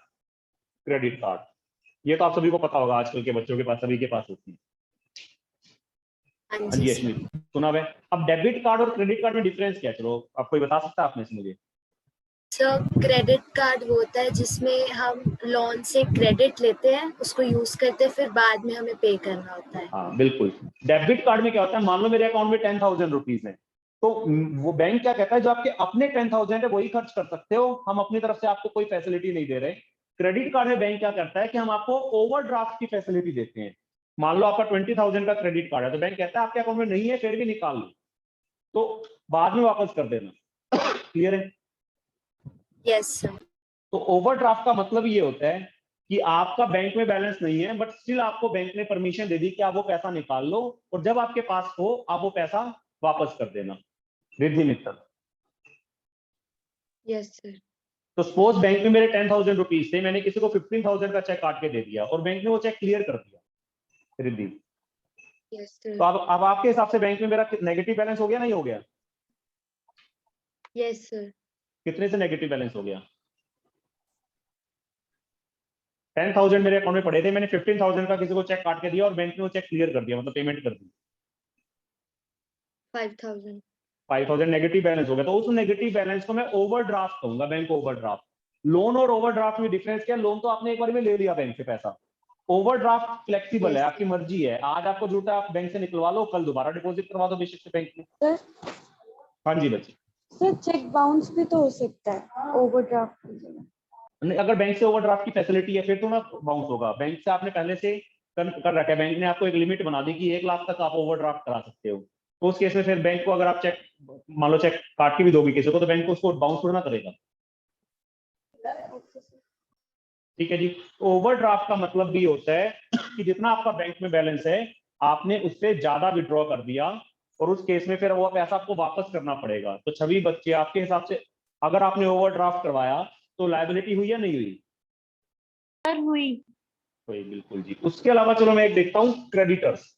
credit card. ये तो आप सभी को पता होगा, आजकल के बच्चों के पास, सभी के पास होती है। हाँ हाँ जी जी सर। अश्मित, सुना हुआ है। अब डेबिट कार्ड और क्रेडिट कार्ड में डिफरेंस क्या है? चलो आप कोई बता सकता है आपने से मुझे? सर क्रेडिट कार्ड वो होता है जिसमें हम लोन से क्रेडिट लेते हैं, उसको यूज करते हैं, फिर बाद में हमें पे करना होता है। हाँ बिल्कुल। डेबिट कार्ड में क्या होता है, मान लो मेरे अकाउंट में 10,000 रुपीज है, तो वो बैंक क्या कहता है, जो आपके अपने 10,000 है वही खर्च कर सकते हो, हम अपनी तरफ से आपको कोई फैसिलिटी नहीं दे रहे। क्रेडिट कार्ड में बैंक क्या करता है कि हम आपको ओवरड्राफ्ट की फैसिलिटी देते हैं। मान लो आपका 20,000 का क्रेडिट कार्ड है, तो बैंक कहता है आपके अकाउंट में नहीं है फिर भी निकाल लो, तो बाद में वापस कर देना। क्लियर है? Yes sir. तो ओवरड्राफ्ट का मतलब ये होता है कि आपका बैंक में बैलेंस नहीं है बट स्टिल आपको बैंक ने परमिशन दे दी कि आप वो पैसा निकाल लो, और जब आपके पास हो आप वो पैसा वापस कर देना। Riddhi Mittal, yes sir. तो सपोज बैंक में मेरे 10,000 रुपीज थे, मैंने किसी को 15,000 का चेक काट के दे दिया और बैंक ने वो चेक क्लियर कर दिया। रिद्धि, यस तो सर। अब आपके हिसाब से बैंक में मेरा नेगेटिव बैलेंस हो गया नहीं हो गया? Yes sir. कितने से नेगेटिव बैलेंस हो गया? 10,000 मेरे अकाउंट में पड़े थे, मैंने 15,000 का किसी को चेक काट के दिया और बैंक ने वो चेक क्लियर कर दिया, मतलब पेमेंट कर दी। 5,000। 5,000 नेगेटिव बैलेंस हो गया, तो उस नेगेटिव बैलेंस को मैं ओवरड्राफ्ट कहूंगा, बैंक ओवरड्राफ्ट। लोन और ओवरड्राफ्ट में डिफरेंस क्या? लोन तो आपने एक बार में ले लिया बैंक से पैसा, ओवरड्राफ्ट फ्लेक्सिबल है, Yes. आपकी मर्जी है, आज आपको जरूरत है आप बैंक से निकलवा लो, कल दोबारा डिपॉजिट करवा दो बेशक से बैंक में। सर हाँ जी बच्चे, सर चेक बाउंस भी तो हो सकता है ओवरड्राफ्ट की जगह। नहीं, अगर बैंक से ओवरड्राफ्ट की फैसिलिटी है फिर तो ना बाउंस होगा। बैंक से आपने पहले से कर रखा है, बैंक ने आपको एक लिमिट बना दी कि 1 लाख तक आप ओवरड्राफ्ट करा सकते हो, तो उस केस में फिर बैंक को अगर आप चेक, मान लो चेक काट के भी दोगे किसी को, तो बैंक को उसको बाउंस थोड़ा ना करेगा। ठीक है जी। ओवरड्राफ्ट का मतलब भी होता है कि जितना आपका बैंक में बैलेंस है आपने उससे ज्यादा विड्रॉ कर दिया, और उस केस में फिर वो पैसा आपको वापस करना पड़ेगा। तो छवि बच्चे, आपके हिसाब से अगर आपने ओवरड्राफ्ट करवाया तो लायबिलिटी हुई या नहीं हुई? सर हुई। हुई, बिल्कुल जी। उसके अलावा चलो मैं एक देखता हूँ, क्रेडिटर्स।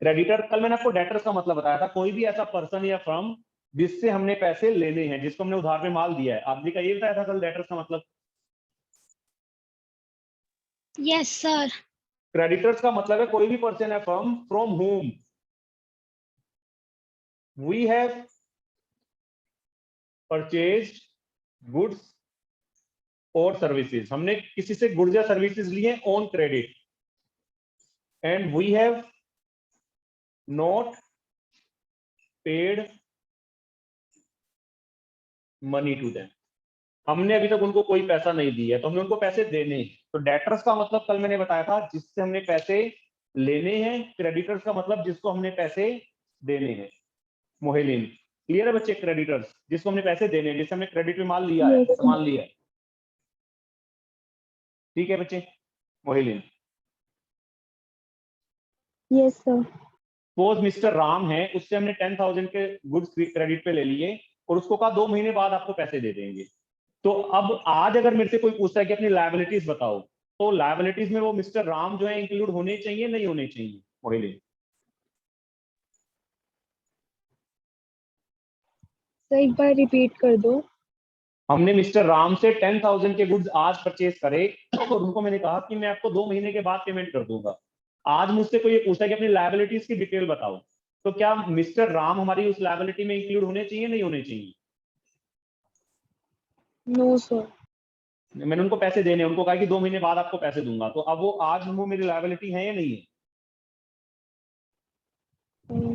क्रेडिटर, कल मैंने आपको डेटर्स का मतलब बताया था, कोई भी ऐसा पर्सन या फर्म जिससे हमने पैसे लेने हैं, जिसको हमने उधार में माल दिया है। आप जी का ये बताया था कल डेटर्स का मतलब। Yes sir. क्रेडिटर्स का मतलब है कोई भी पर्सन है firm from whom we have purchased goods or services. हमने किसी से गुड्स या सर्विसेज लिए on credit, and we have not paid money to them. हमने अभी तक उनको कोई पैसा नहीं दिया है, तो हमने उनको पैसे देने हैं। तो डेटर्स का मतलब कल मैंने बताया था जिससे हमने पैसे लेने हैं, क्रेडिटर्स का मतलब जिसको हमने पैसे देने हैं। मोहिलीन, क्लियर है बच्चे? क्रेडिटर्स जिसको हमने पैसे देने हैं, जिससे हमने क्रेडिट में माल लिया है, सामान लिया है। ठीक है बच्चे? मोहिलीन, yes sir. Suppose mister Ram है, उससे हमने 10,000 के गुड्स क्रेडिट पे ले लिए और उसको कहा 2 महीने बाद आपको पैसे दे देंगे। तो अब आज अगर मेरे से कोई पूछता है कि अपनी लायबिलिटीज बताओ, तो लायबिलिटीज में वो मिस्टर राम जो है इंक्लूड होने चाहिए नहीं होने चाहिए? मोहिलीन, सर एक बार रिपीट कर दो। हमने मिस्टर राम से 10,000 के गुड्स आज परचेज करे और उनको मैंने कहा कि मैं आपको 2 महीने के बाद पेमेंट कर दूंगा, आज मुझसे कोई ये पूछता है कि अपनी लायबिलिटीज की डिटेल बताओ, तो क्या मिस्टर राम हमारी उस लायबिलिटी में इंक्लूड होने चाहिए, नहीं होने चाहिए? No sir. मैंने उनको पैसे देने, उनको कहा कि 2 महीने बाद आपको पैसे दूंगा, तो अब वो आज वो मेरी लायबिलिटी है या नहीं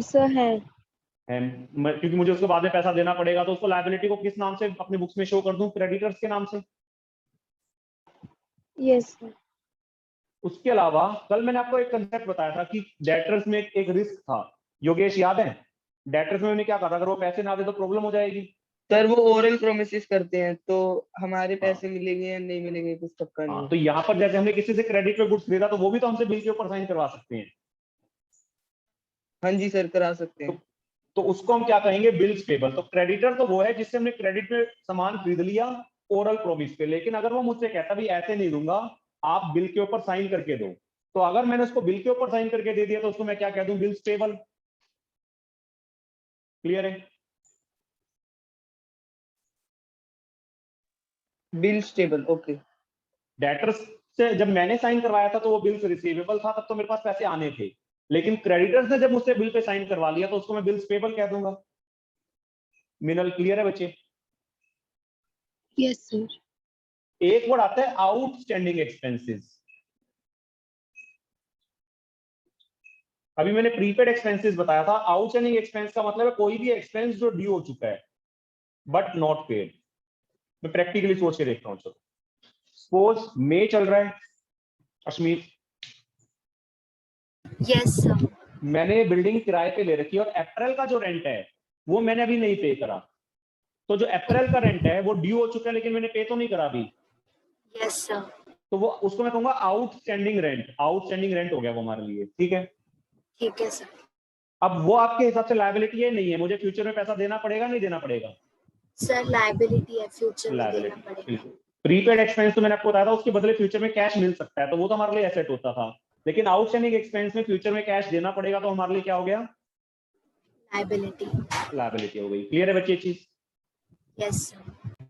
सर है। है? क्योंकि मुझे उसको बाद में पैसा देना पड़ेगा, तो उसको लायबिलिटी को किस नाम से अपनी बुक्स में शो कर दूं? क्रेडिटर्स के नाम से। Yes sir. उसके अलावा कल मैंने आपको एक कंसेप्ट बताया था कि डेटर्स में एक रिस्क था, योगेश याद है? डेटर्स में मैंने क्या कहा था, अगर वो पैसे ना दे तो प्रॉब्लम हो जाएगी। सर वो ओरल प्रोमिस करते हैं, तो हमारे पैसे मिलेंगे या नहीं मिलेंगे कुछ पक्का नहीं हाँ, है। तो यहाँ पर जैसे हमने किसी से क्रेडिट पे गुड्स खरीदा, तो वो भी तो हमसे बिल के ऊपर साइन करवा सकते हैं। हाँ जी सर, करा सकते हैं। तो उसको हम क्या कहेंगे? Bills payable. तो क्रेडिटर तो वो है जिससे हमने क्रेडिट पे सामान खरीद लिया ओरल प्रोमिस पे, लेकिन अगर वो मुझसे कहता भी ऐसे नहीं दूंगा, आप बिल के ऊपर साइन करके दो, तो अगर मैंने उसको बिल के ऊपर साइन करके दे दिया तो उसको मैं क्या कह दूं? Bills payable. क्लियर है? Bill stable, okay. डेटर्स से जब मैंने साइन करवाया था तो वो बिल्स रिसीवेबल था, तब तो मेरे पास पैसे आने थे, लेकिन क्रेडिटर्स ने जब मुझसे बिल पे साइन करवा लिया तो उसको मैं बिल्स पेबल कह दूंगा। मिनल क्लियर है बच्चे? Yes sir. एक वर्ड आता है आउटस्टैंडिंग एक्सपेंसेस। अभी मैंने प्रीपेड एक्सपेंसेस बताया था, आउटस्टैंडिंग एक्सपेंस का मतलब है कोई भी एक्सपेंस जो ड्यू हो चुका है बट नॉट पेड। मैं प्रैक्टिकली सोच के देखता हूं। चलो सपोज मई चल रहा है, अश्मीर, यस सर। मैंने बिल्डिंग किराए पे ले रखी है और अप्रैल का जो रेंट है वो मैंने अभी नहीं पे करा, तो जो अप्रैल का रेंट है वो ड्यू हो चुका है लेकिन मैंने पे तो नहीं करा अभी, यस सर। तो वो उसको मैं कहूंगा आउटस्टैंडिंग रेंट। आउटस्टैंडिंग रेंट हो गया वो हमारे लिए, ठीक है? ठीक है सर। अब वो आपके हिसाब से लायबिलिटी है नहीं है? मुझे फ्यूचर में पैसा देना पड़ेगा नहीं देना पड़ेगा? सर लाइबिलिटी है, फ्यूचर में देना लायबिलिटी, पड़ेगा। बिल्कुल। प्रीपेड एक्सपेंस तो मैंने आपको बताया था उसके बदले फ्यूचर में कैश मिल सकता है, तो वो तो हमारे लिए एसेट होता था, लेकिन आउटस्टैंडिंग एक्सपेंस में फ्यूचर में कैश देना पड़ेगा, तो हमारे लिए क्या हो गया? लाइबिलिटी। लायबिलिटी हो गई। क्लियर है बच्चे ये चीज? Yes sir.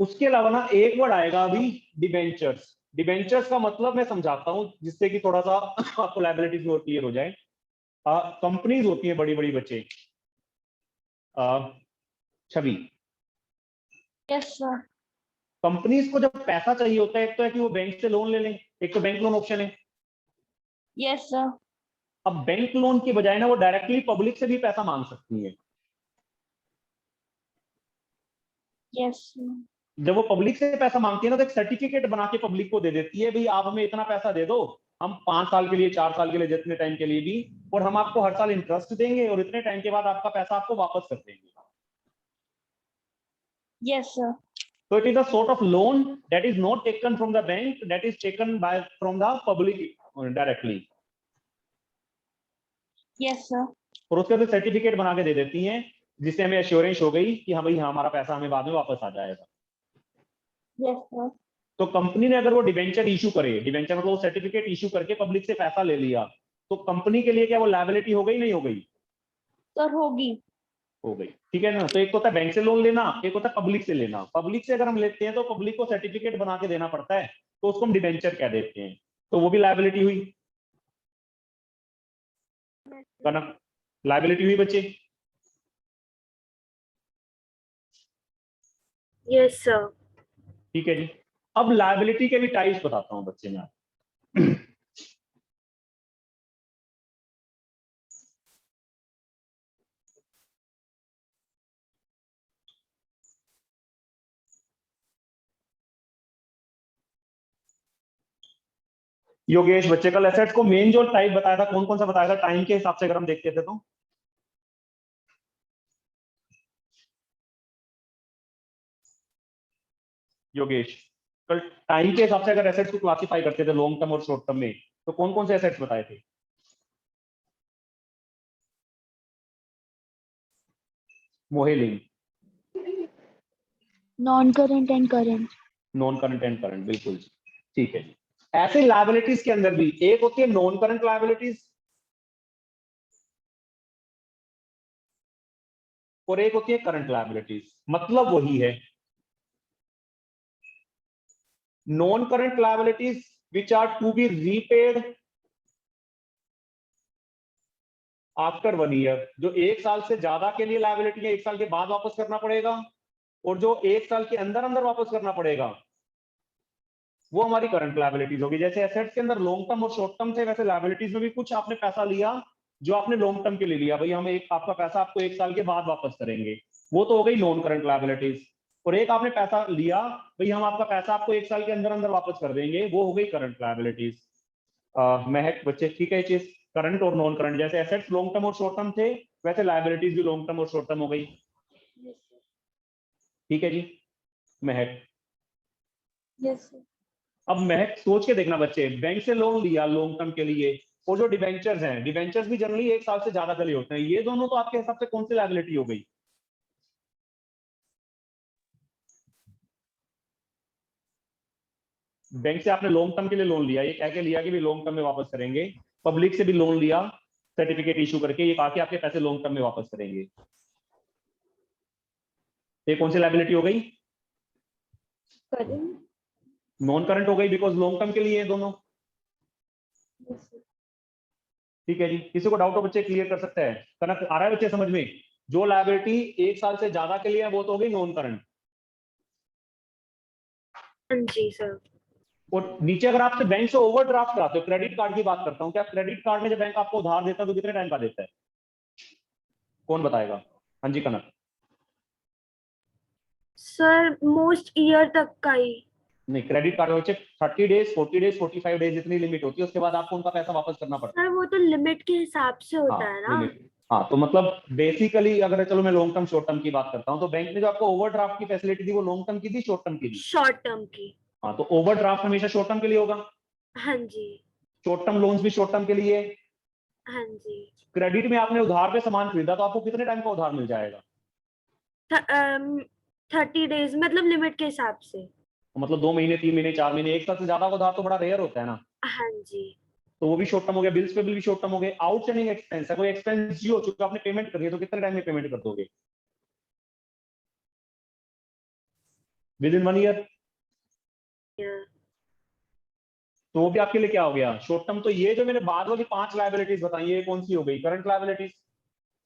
उसके अलावा ना एक वर्ड आएगा अभी, डिबेंचर्स। डिबेंचर्स का मतलब मैं समझाता हूं जिससे कि थोड़ा सा आपको लायबिलिटीज और क्लियर हो जाए। कंपनीज होती है बड़ी बड़ी बच्चे, छवि, यस सर। कंपनीज को जब पैसा चाहिए होता है, एक तो है कि वो बैंक से लोन ले लें, एक तो बैंक लोन ऑप्शन है। Yes sir. अब बैंक लोन की बजाय ना वो डायरेक्टली पब्लिक से भी पैसा मांग सकती है। यस जब वो पब्लिक से पैसा मांगती है ना, तो एक सर्टिफिकेट बना के पब्लिक को दे देती है, भाई आप हमें इतना पैसा दे दो, हम 5 साल के लिए 4 साल के लिए जितने टाइम के लिए भी, और हम आपको हर साल इंटरेस्ट देंगे और इतने टाइम के बाद आपका पैसा आपको वापस कर देंगे। Yes sir. So it is a sort of loan that is not taken from the bank, that is taken from the public directly. Yes sir. और उसके बाद सर्टिफिकेट बना के दे देती हैं जिससे हमें एश्योरेंस हो गई कि हाँ भाई हाँ हमारा पैसा हमें बाद में वापस आ जाएगा। Yes sir. तो कंपनी ने अगर वो डिबेंचर इशू करे, डिबेंचर मतलब वो सर्टिफिकेट इशू करके पब्लिक से पैसा ले लिया, तो कंपनी के लिए क्या वो लायबिलिटी हो गई नहीं हो गई? सर होगी। हो गई, ठीक है ना? तो एक होता है बैंक से लोन लेना, एक होता है पब्लिक से लेना। पब्लिक से अगर हम लेते हैं तो पब्लिक को सर्टिफिकेट बना के देना पड़ता है, तो उसको हम डिबेंचर कह देते हैं, तो वो भी लायबिलिटी हुई। कनक, लायबिलिटी हुई बच्चे? Yes sir. ठीक है जी। अब लायबिलिटी के भी टाइप्स बताता हूं बच्चे में। योगेश, बच्चे कल एसेट्स को मेन जो टाइप बताया था कौन कौन सा बताया था टाइम के हिसाब से अगर हम देखते थे तो? योगेश, कल टाइम के हिसाब से अगर एसेट्स को क्लासिफाई करते थे लॉन्ग टर्म और शॉर्ट टर्म में, तो कौन कौन से एसेट्स बताए थे? मोहेलिंग, non current and current. Non current and current, बिल्कुल जी, ठीक है जी। ऐसे लायबिलिटीज के अंदर भी एक होती है नॉन करंट लायबिलिटीज और एक होती है करंट लायबिलिटीज, मतलब वही है। Non current liabilities which are to be repaid after 1 year, जो 1 साल से ज्यादा के लिए लायबिलिटी है 1 साल के बाद वापस करना पड़ेगा, और जो 1 साल के अंदर अंदर वापस करना पड़ेगा वो हमारी करंट लायबिलिटीज होगी। जैसे एसेट्स के अंदर लॉन्ग टर्म और शॉर्ट टर्म थे, वैसे लायबिलिटीज में भी कुछ आपने पैसा लिया जो आपने लॉन्ग टर्म के लिए लिया, भाई हम एक आपका पैसा आपको 1 साल के बाद वापस करेंगे, वो तो हो गई नॉन करंट लायबिलिटीज। और एक आपने पैसा लिया, भाई हम आपका पैसा आपको 1 साल के अंदर अंदर वापस कर देंगे, वो हो गई करंट लायबिलिटीज। महक बच्चे ठीक है ये चीज, करंट और नॉन करंट, जैसे एसेट्स लॉन्ग टर्म और शॉर्ट टर्म थे वैसे लायबिलिटीज भी लॉन्ग टर्म और शॉर्ट टर्म हो गई। ठीक है जी महक। Yes, sir. अब महक सोच के देखना बच्चे, बैंक से लोन लिया लॉन्ग टर्म के लिए, और जो डिबेंचर्स हैं, डिबेंचर्स भी जनरली 1 साल से ज्यादा के लिए होते हैं, ये दोनों तो आपके हिसाब से कौन सी लायबिलिटी हो गई? बैंक से आपने लॉन्ग टर्म के लिए लोन लिया, ये कह के लिया कि भी लॉन्ग टर्म में वापस करेंगे, पब्लिक से भी लोन लिया सर्टिफिकेट इशू करके, ये कहा कि आपके पैसे लॉन्ग टर्म में वापस करेंगे, ये कौन सी लायबिलिटी हो गई? Current. नॉन करंट हो गई, बिकॉज लॉन्ग टर्म के लिए है दोनों। Yes, sir. ठीक है जी, किसी को डाउट हो बच्चे क्लियर कर सकते हैं? कनक आ रहा है बच्चे समझ में? जो लायबिलिटी 1 साल से ज्यादा के लिए है वो तो हो गई नॉन करंट। हाँ जी सर। और नीचे अगर आपसे बैंक से ओवरड्राफ्ट कराते हो, क्रेडिट कार्ड की बात करता हूं, क्या क्रेडिट कार्ड में जब बैंक आपको उधार देता है तो कितने टाइम का देता है? कौन बताएगा? हाँ जी कनक। सर मोस्ट ईयर तक का ही। नहीं, क्रेडिट कार्ड में 30 डेज, 40 डेज, 45 डेज जितनी लिमिट होती है, उसके बाद आपको उनका पैसा वापस करना पड़ता है। सर वो तो लिमिट के हिसाब से होता हाँ है ना। लिमिट, हाँ तो मतलब बेसिकली अगर चलो मैं लॉन्ग टर्म शॉर्ट टर्म की बात करता हूँ, तो बैंक ने जो आपको ओवरड्राफ्ट की फैसिलिटी दी वो लॉन्ग टर्म की थी शॉर्ट टर्म की थी? शॉर्ट टर्म की। हाँ तो ओवरड्राफ्ट हमेशा शॉर्ट टर्म के लिए होगा, हाँ जी। शॉर्ट टर्म लोन्स भी शॉर्ट टर्म के लिए। हाँ जी। क्रेडिट में आपने उधार पे सामान खरीदा तो आपको कितने टाइम का उधार मिल जाएगा? 30 डेज मतलब लिमिट के हिसाब से। तो मतलब 2 महीने, 3 महीने, 4 महीने, 1 साल से ज्यादा का उधार तो बड़ा रेयर होता है ना, हाँ जी। तो वो भी शॉर्ट टर्म हो गया। बिल्स पे बिल भी शॉर्ट टर्म हो गए। आउटस्टैंडिंग एक्सपेंस है, कोई एक्सपेंस जी हो चुका, आपने पेमेंट करी है, तो कितने टाइम में पेमेंट कर दोगे? With in 1 year. Yeah. तो वो भी आपके लिए क्या हो गया? Short term. तो ये जो मैंने बाद वाली 5 लायबिलिटीज बताई ये कौन सी हो गई? Current liabilities.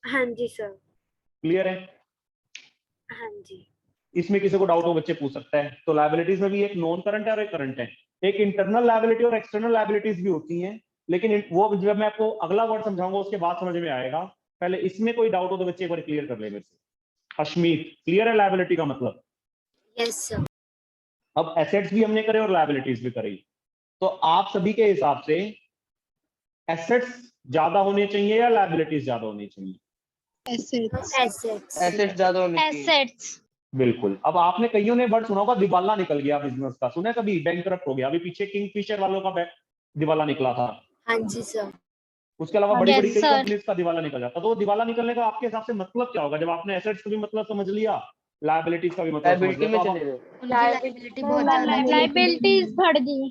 हाँ जी सर। क्लियर है? हाँ जी। इसमें किसी को डाउट हो बच्चे पूछ सकता है। तो लायबिलिटीज में भी एक नॉन करंट है और एक करंट है, एक इंटरनल लायबिलिटी और एक्सटर्नल लायबिलिटीज भी होती हैं, लेकिन वो जब मैं आपको अगला वर्ड समझाऊंगा उसके बाद समझ में आएगा। पहले इसमें कोई डाउट हो तो बच्चे एक बार क्लियर कर ले मेरे से। अश्मीत, क्लियर है लायबिलिटी का मतलब? Yes sir. अब एसेट्स भी हमने करे और लायबिलिटीज भी करी, तो आप सभी के हिसाब से एसेट्स ज्यादा होने चाहिए या लायबिलिटीज ज्यादा होनी चाहिए? Assets. एसेट्स। एसेट ज्यादा होने चाहिए। एसेट्स। बिल्कुल। अब आपने कईयों ने वर्ड सुना होगा दिवाला निकल गया बिजनेस का, सुना है कभी? बैंकरप्ट हो गया, अभी पीछे किंगफिशर वालों का दिवाला निकला था, हाँ जी सर। उसके अलावा बड़ी बड़ी Yes, कई sir. कंपनीज का दिवाला निकल जाता। तो वो दिवाला निकलने का आपके हिसाब से मतलब क्या होगा? जब आपने एसेट्स का भी मतलब समझ लिया, लायबिलिटीज का भी मतलब समझ लायबिलिटी लिया, में तो चले अब गए। लायबिलिटी बहुत ज्यादा लाइबिलिटीज बढ़ गई।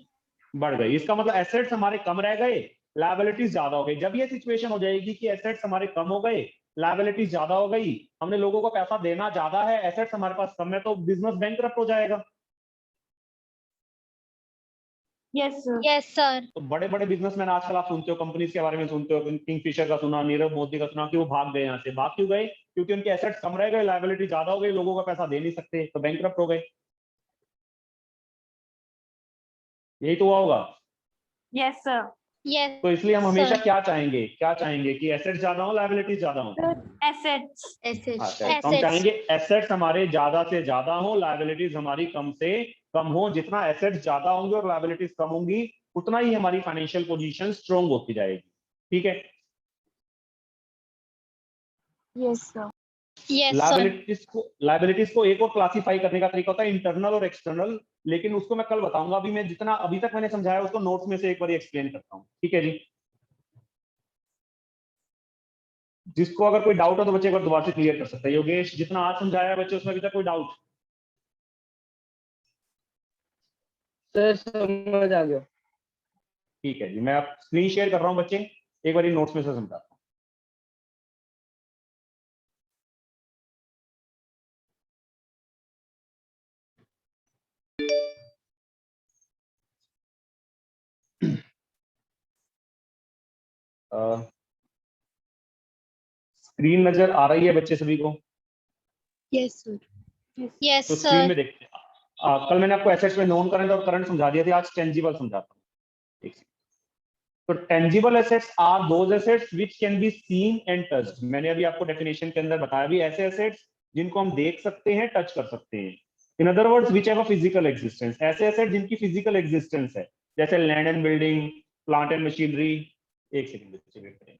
बढ़ गई। इसका मतलब एसेट्स हमारे कम रह गए, लायबिलिटीज ज्यादा हो गई। जब ये सिचुएशन हो जाएगी कि एसेट्स हमारे कम हो गए, लायबिलिटीज ज्यादा हो गई, हमने लोगों को पैसा देना ज्यादा है, एसेट्स हमारे पास कम है, तो बिजनेस बैंकरप्ट हो जाएगा। Yes sir. Yes sir. तो बड़े बड़े बिजनेसमैन आजकल आप सुनते हो, कंपनीज के बारे में सुनते हो, किंगफिशर का सुना, नीरव मोदी का सुना, कि वो भाग गए यहाँ से। भाग क्यों गए? क्योंकि उनके एसेट्स कम रह गए, लायबिलिटी ज्यादा हो गई, लोगों का पैसा दे नहीं सकते, तो बैंकरप्ट हो गए। यही तो हुआ होगा। Yes sir. यस तो इसलिए हम हमेशा सर। क्या चाहेंगे, क्या चाहेंगे कि एसेट्स ज्यादा हो, लायबिलिटी ज्यादा हो? एसेट्स। हाँ, एसेट्स। तो हम चाहेंगे एसेट्स हमारे ज्यादा से ज्यादा हो, लायबिलिटीज हमारी कम से कम हो। जितना एसेट्स ज्यादा होंगे और लायबिलिटीज कम होंगी, उतना ही हमारी फाइनेंशियल पोजीशन स्ट्रोंग होती जाएगी। ठीक है? Yes, sir. Yes sir. Liabilities को एक और क्लासिफाई करने का तरीका होता है इंटरनल और एक्सटर्नल, लेकिन उसको मैं कल बताऊंगा। अभी मैं जितना अभी तक मैंने समझाया उसको नोट्स में से एक बार एक्सप्लेन करता हूँ। ठीक है जी? जिसको अगर कोई डाउट हो तो बच्चे एक बार दोबारा से क्लियर कर सकते हैं। योगेश, जितना आज समझाया है बच्चे उसमें अभी तक कोई डाउट? सर समझ आ गया। ठीक है जी, मैं आप स्क्रीन शेयर कर रहा हूँ बच्चे, एक बार नोट्स में से समझाता हूँ। स्क्रीन नजर आ रही है बच्चे सभी को? Yes, sir. Yes, तो स्क्रीन में देखते हैं। कल मैंने आपको एसेट्स में नॉन करंट और करंट समझा दिया था, आज टेंजिबल समझाता हूँ। एक सेकंड। तो tangible assets are those assets which can be seen and touched. मैंने अभी आपको डेफिनेशन के अंदर बताया भी, ऐसे एसेट्स जिनको हम देख सकते हैं, टच कर सकते हैं। In other words which have a physical existence, ऐसे एसेट जिनकी फिजिकल एग्जिस्टेंस है, जैसे land and building, plant and machinery. एक सेकंड बच्चे वेट करें।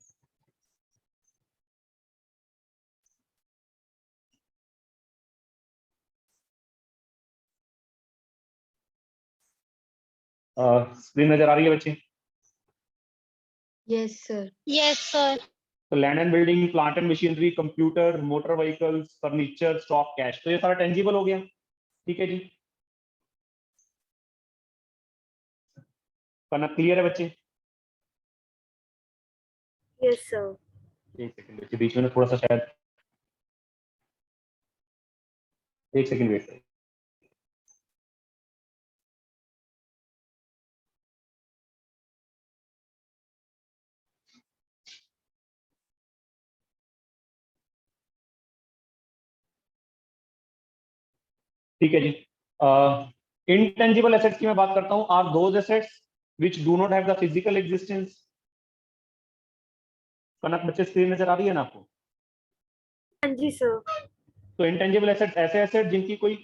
स्क्रीन नजर आ रही है बच्चे? Yes, sir. yes, sir. तो land and building, plant and machinery, computer, motor vehicles, furniture, stock, cash, तो ये सारा टेंजिबल हो गया। ठीक है जी, करना क्लियर है बच्चे? Yes, sir. एक सेकंड बच्चे, बीच में थोड़ा सा शायद, एक सेकंड वेट करें। ठीक है जी, इनटेंजिबल एसेट्स की मैं बात करता हूं। Are those assets which do not have the physical existence. Kanak बच्चे स्क्रीन नजर आ रही है ना आपको? हाँ जी सर। तो इंटेंजिबल एसेट्स ऐसे एसेट जिनकी कोई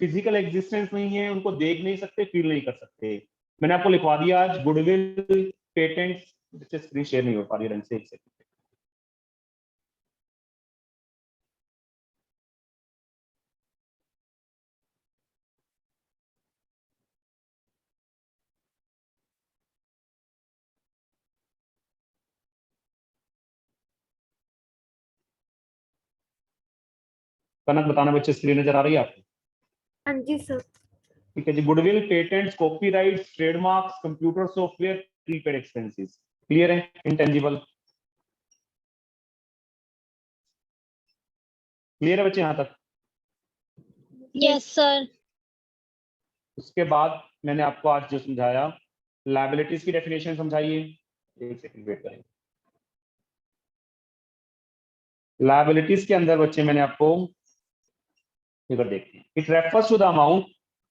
फिजिकल एग्जिस्टेंस नहीं है, उनको देख नहीं सकते, फील नहीं कर सकते। मैंने आपको लिखवा दिया आज, गुडविल, पेटेंट्स। बच्चे स्क्रीन शेयर नहीं हो पा रही है ढंग से, एक सेकंड। कनक बताना बच्चे, स्क्रीन नजर आ रही है आपको? हाँ जी सर। ठीक है जी, goodwill, patents, copyrights, trademarks, computer software, prepaid expenses. Clear है इंटेंजिबल? क्लियर है बच्चे यहां तक? Yes, sir. उसके बाद मैंने आपको आज जो समझाया, लायबिलिटीज की डेफिनेशन समझाइए। एक सेकंड वेट करें। लायबिलिटीज के अंदर बच्चे मैंने आपको इधर देखते हैं, it refers to the amount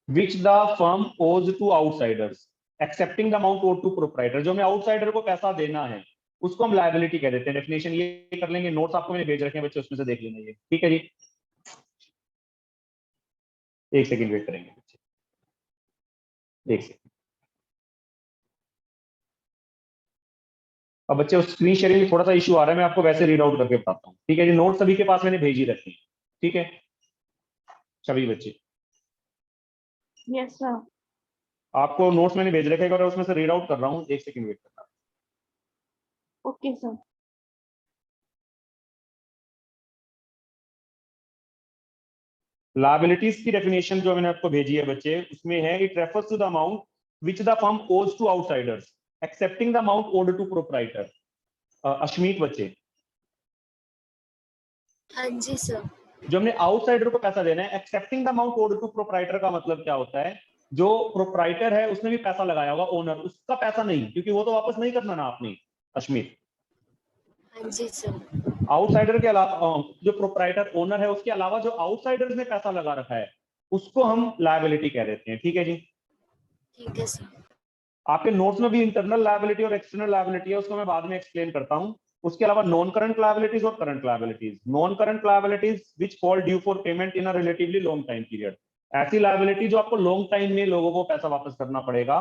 which the firm owes to outsiders excepting the amount owed to proprietor. जो हमें आउटसाइडर को पैसा देना है उसको हम लायबिलिटी कह देते हैं। डेफिनेशन ये कर लेंगे, नोट्स आपको मैंने भेज रखे हैं बच्चे, उसमें से देख लेना ये। ठीक है जी, एक सेकंड वेट करेंगे बच्चे, एक सेकंड। अब बच्चे उस स्क्रीन शेयरिंग में थोड़ा सा इशू आ रहा है, मैं आपको वैसे रीड आउट करके बताता हूँ। ठीक है जी, नोट सभी के पास मैंने भेज ही रखे हैं। ठीक है सभी बच्चे? Yes, sir. आपको नोट्स मैंने भेज रखे हैं और उसमें से रीड आउट कर रहा हूँ, एक सेकंड वेट करना। Okay, sir. लायबिलिटीज की डेफिनेशन जो मैंने आपको भेजी है बच्चे, उसमें है it refers to the amount which the firm owes to outsiders excepting the amount owed to proprietor. Ashmeet बच्चे, हाँ जी सर। जो हमने आउटसाइडर को पैसा देना है, excepting the amount owed to proprietor का मतलब क्या होता है? जो प्रोप्राइटर है उसने भी पैसा लगाया होगा, ओनर, उसका पैसा नहीं, क्योंकि वो तो वापस नहीं करना ना आपने अश्मीत। हाँ जी सर। आउटसाइडर के अलावा जो प्रोप्राइटर ओनर है उसके अलावा जो आउटसाइडर्स ने पैसा लगा रखा है उसको हम लायबिलिटी कह देते हैं। ठीक है जी, ठीक है सर। आपके नोट्स में भी इंटरनल लायबिलिटी और एक्सटर्नल लायबिलिटी है, उसको मैं बाद में एक्सप्लेन करता हूं। उसके अलावा नॉन करंट लायबिलिटीज और current liabilities. Non current liabilities which fall due for payment in a relatively long time period. ऐसी लायबिलिटी जो आपको लॉन्ग टाइम में लोगों को पैसा वापस करना पड़ेगा,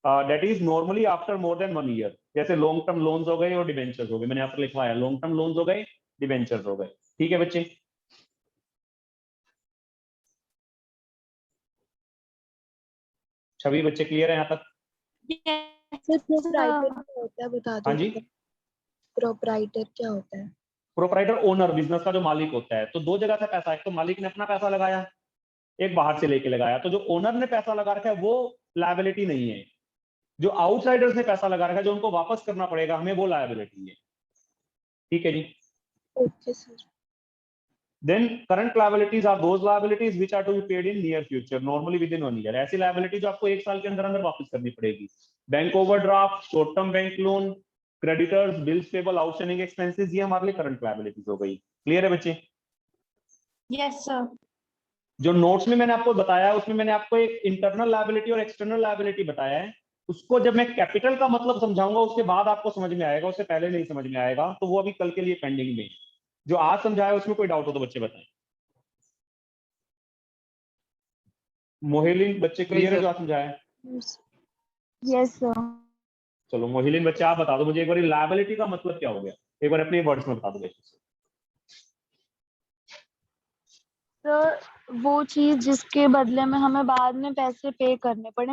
that is normally after more than 1 year. जैसे लॉन्ग टर्म लोन्स हो गए और डिबेंचर्स हो गए, मैंने यहाँ पर लिखवाया लॉन्ग टर्म लोन्स हो गए, डिबेंचर्स हो गए। ठीक है बच्चे? सभी बच्चे क्लियर है यहाँ तक? Yes, sir proprietor sir. क्या होता है बता हाँ दो। जी, प्रोप्राइटर क्या होता है? प्रोप्राइटर ओनर, बिजनेस का जो मालिक होता है। तो दो जगह से पैसा, एक तो मालिक ने अपना पैसा लगाया, एक बाहर से लेके लगाया। तो जो ओनर ने पैसा लगा रखा है वो लायबिलिटी नहीं है, जो आउटसाइडर्स ने पैसा लगा रखा है जो उनको वापस करना पड़ेगा हमें, वो लायबिलिटी है। ठीक है जी? Okay sir. Then current liabilities are those liabilities which are to be paid in near future, normally within 1 year. ऐसी लायबिलिटी जो आपको 1 साल के अंदर अंदर वापस करनी पड़ेगी। Bank overdraft, short term bank loan, creditors, bills payable, outstanding expenses, ये हमारे लिए करंट लायबिलिटीज हो गई। क्लियर है बच्चे? Yes sir. जो नोट्स में मैंने आपको बताया उसमें मैंने आपको एक इंटरनल लायबिलिटी और एक्सटर्नल लायबिलिटी बताया है। उसको जब मैं कैपिटल का मतलब समझाऊंगा उसके बाद आपको समझ में आएगा, उससे पहले नहीं समझ में आएगा, तो वो अभी कल के लिए पेंडिंग में है। जो आज समझाया उसमें कोई डाउट हो तो बच्चे बताएं। मोहिलिन बच्चे क्लियर है जो आज समझाया है? Yes sir. चलो मोहिलिन बच्चे आप बता दो मुझे एक बार लायबिलिटी का मतलब क्या हो गया, एक बार अपने वर्ड्स में बता दो बच्चे। सर वो चीज जिसके बदले में हमें बाद में पैसे पे करने पड़े,